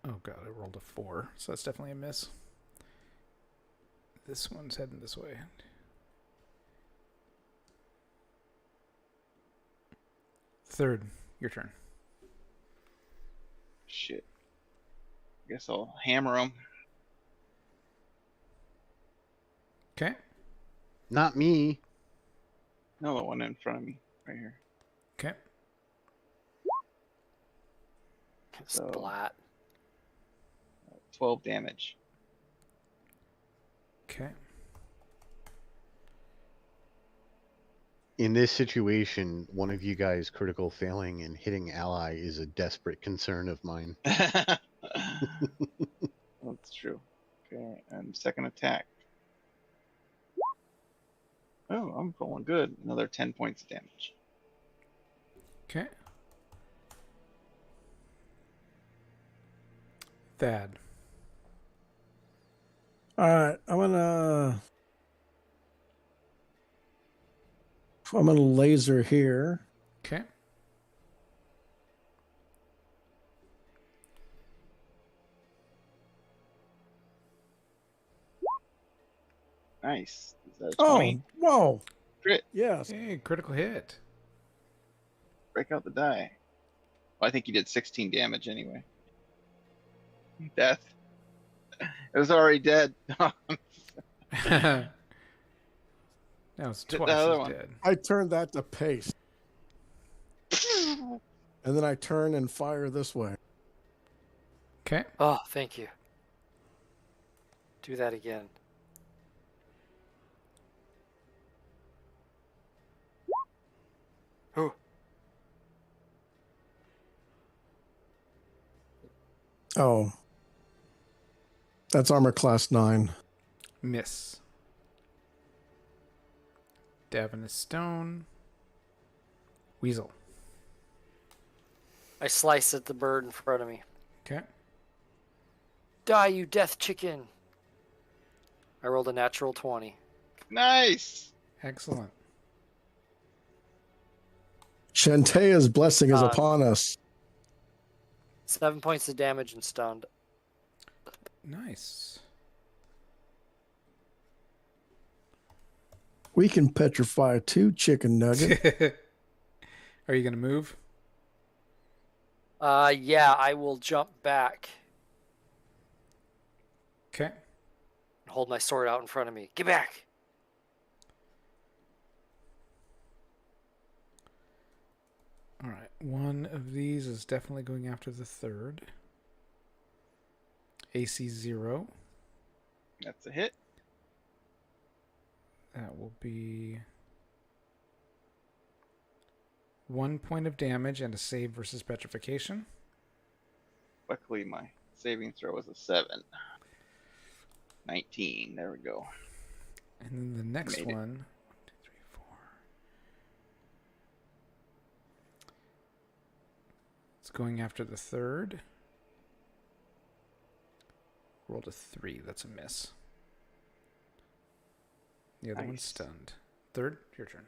Oh god, I rolled a 4, so that's definitely a miss. This one's heading this way. Third, your turn. Shit. Guess I'll hammer him. Okay. Not me. No, the one in front of me, right here. Okay. So- Splat. 12 damage. Okay. In this situation, one of you guys critical failing and hitting ally is a desperate concern of mine. That's true. Okay, and second attack. Oh, I'm rolling good. Another 10 points of damage. Okay. Thad. All right, I'm gonna laser here. Okay. Nice. Is that a Oh, 20? whoa! Crit. Yes. Hey, critical hit. Break out the die. Well, I think you did 16 damage anyway. Death. It was already dead. Now it's Hit the twice other as one. dead. I turned that to paste, and then I turn and fire this way. Okay. Oh, thank you. Do that again. Oh, Oh, that's armor class 9. Miss. Davin stone. Weasel. I slice at the bird in front of me. Okay. Die, you death chicken. I rolled a natural 20. Nice. Excellent. Shantaea's blessing is Uh, upon us. 7 points of damage and stunned. Nice. We can petrify 2 chicken nuggets. Are you going to move? Yeah, I will jump back Okay. and hold my sword out in front of me. Get back! All right. One of these is definitely going after the third. AC 0. That's a hit. That will be 1 point of damage and a save versus petrification. Luckily, my saving throw was a 7. 19. There we go. And then the next Made it. one. 1, 2, 3, 4. It's going after the third. Rolled a 3. That's a miss. The other one's Nice. stunned. Third, your turn.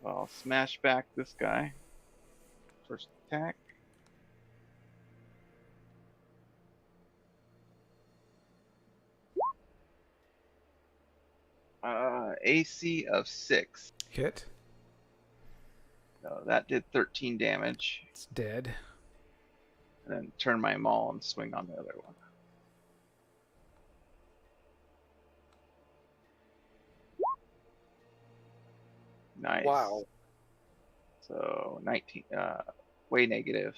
I'll smash back this guy. First attack. AC of 6. Hit. So that did 13 damage. It's dead. And then turn my maul and swing on the other one. Nice. Wow. So 19, way negative.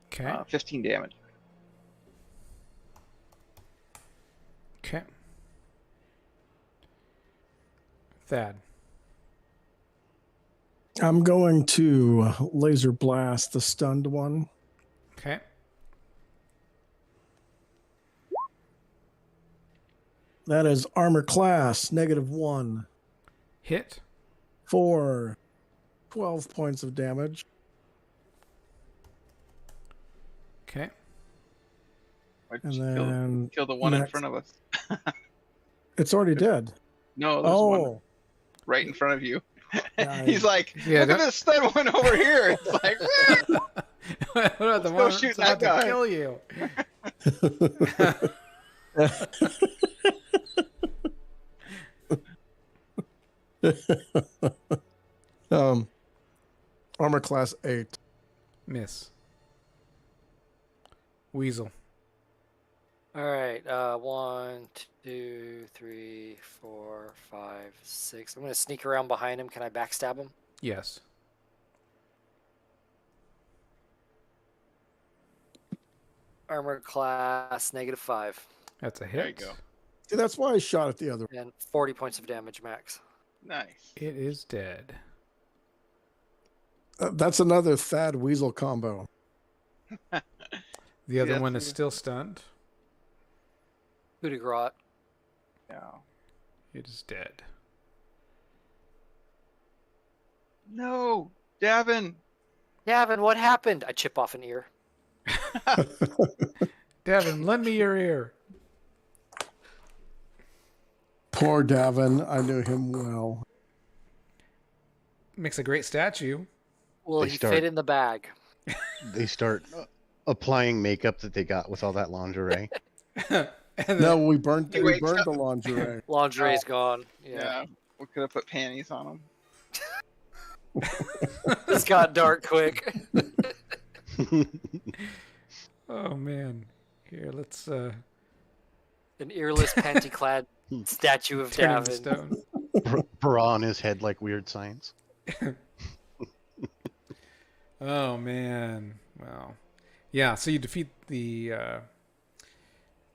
Okay. 15 damage. Okay. Thad. I'm going to laser blast the stunned one. Okay. That is armor class -1 Hit. for 12 points of damage. Okay. Why'd And you then kill the one in next- front of us? It's already dead. No, there's one Oh, right in front of you. Yeah, He's like, Yeah, look at that- this stun one over here. It's like, What about the Let's go one shoot that's about that guy. to kill you? armor class 8. Miss. Weasel. All right. 1, 2, 3, 4, 5, 6. I'm going to sneak around behind him. Can I backstab him? Yes. Armor class -5. That's a hit. There you go. See, that's why I shot it the other way. And 40 points of damage max. Nice. It is dead. That's another Thad Weasel combo. The other that's one is what- still stunned. Coup de grace. Yeah. It is dead. No, Davin. Gavin, what happened? I chip off an ear. Devin, lend me your ear. Poor Davin. I knew him well. Makes a great statue. Will They he start- fit in the bag? They start applying makeup that they got with all that lingerie. And then- No, we burned He we wakes burned up. the lingerie. Lingerie's gone. Yeah. Yeah. We could have put panties on him. This got dark quick. Oh man. Here, let's An earless, panty-clad statue of turn him to Davin. stone. Bra on his head like Weird Science. Oh man. Wow. Yeah, so you defeat the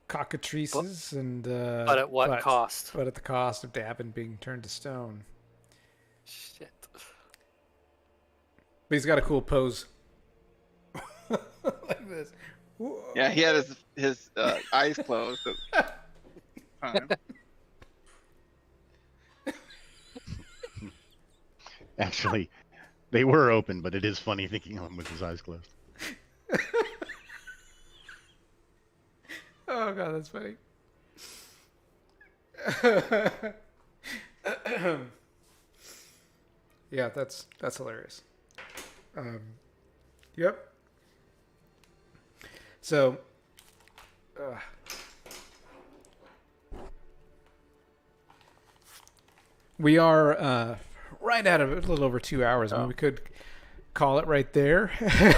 cockatrices and But at what cost? But at the cost of Davin being turned to stone. Shit. But he's got a cool pose. Like this. Whoa. Yeah, he had his eyes closed. Fine. Actually, they were open, but it is funny thinking of him with his eyes closed. Oh god, that's funny. Yeah, that's hilarious. Yep. So, we are right at a little over 2 hours. I mean, we could call it right there.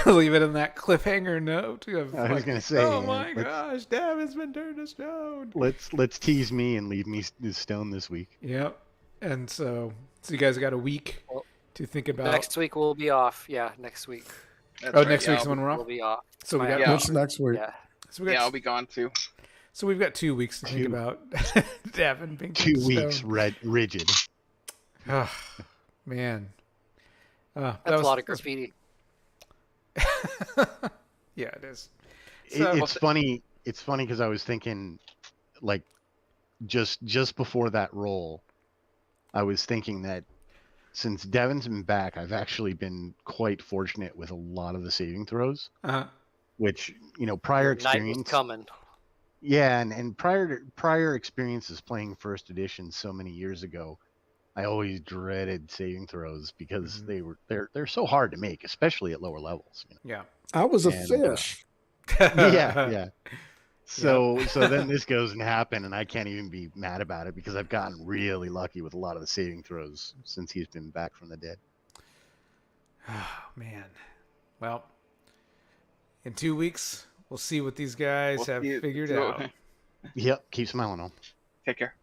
Leave it in that cliffhanger note. Of I was gonna say, oh my let's- gosh, Davin's been turned to stone. Let's tease me and leave me stone this week. Yep. And so you guys got a week Well, to think about. Next week we'll be off. Yeah, next week That's Oh, right, next yeah, week's the one we're we'll off. be off. So we My- got Yeah. What's next week? Yeah. so we got Yeah, I'll be gone too. so we've got 2 weeks to think Two. about Davin being 2 turned to weeks stone. rigid. Oh, man. That's a lot of graffiti. Yeah, it is. It- So- it's funny. It's funny because I was thinking, like, just before that roll, I was thinking that since Devin's been back, I've actually been quite fortunate with a lot of the saving throws, Uh-huh. which prior Night was experience. coming. Yeah, and prior experiences playing first edition so many years ago, I always dreaded saving throws because Mhm. they're so hard to make, especially at lower levels. Yeah. I was a And, fish. Yeah. So then this goes and happen, and I can't even be mad about it because I've gotten really lucky with a lot of the saving throws since he's been back from the dead. Oh, man. Well, in 2 weeks, we'll see what these guys We'll have see it- figured so- out. Yep, keep smiling on. Take care.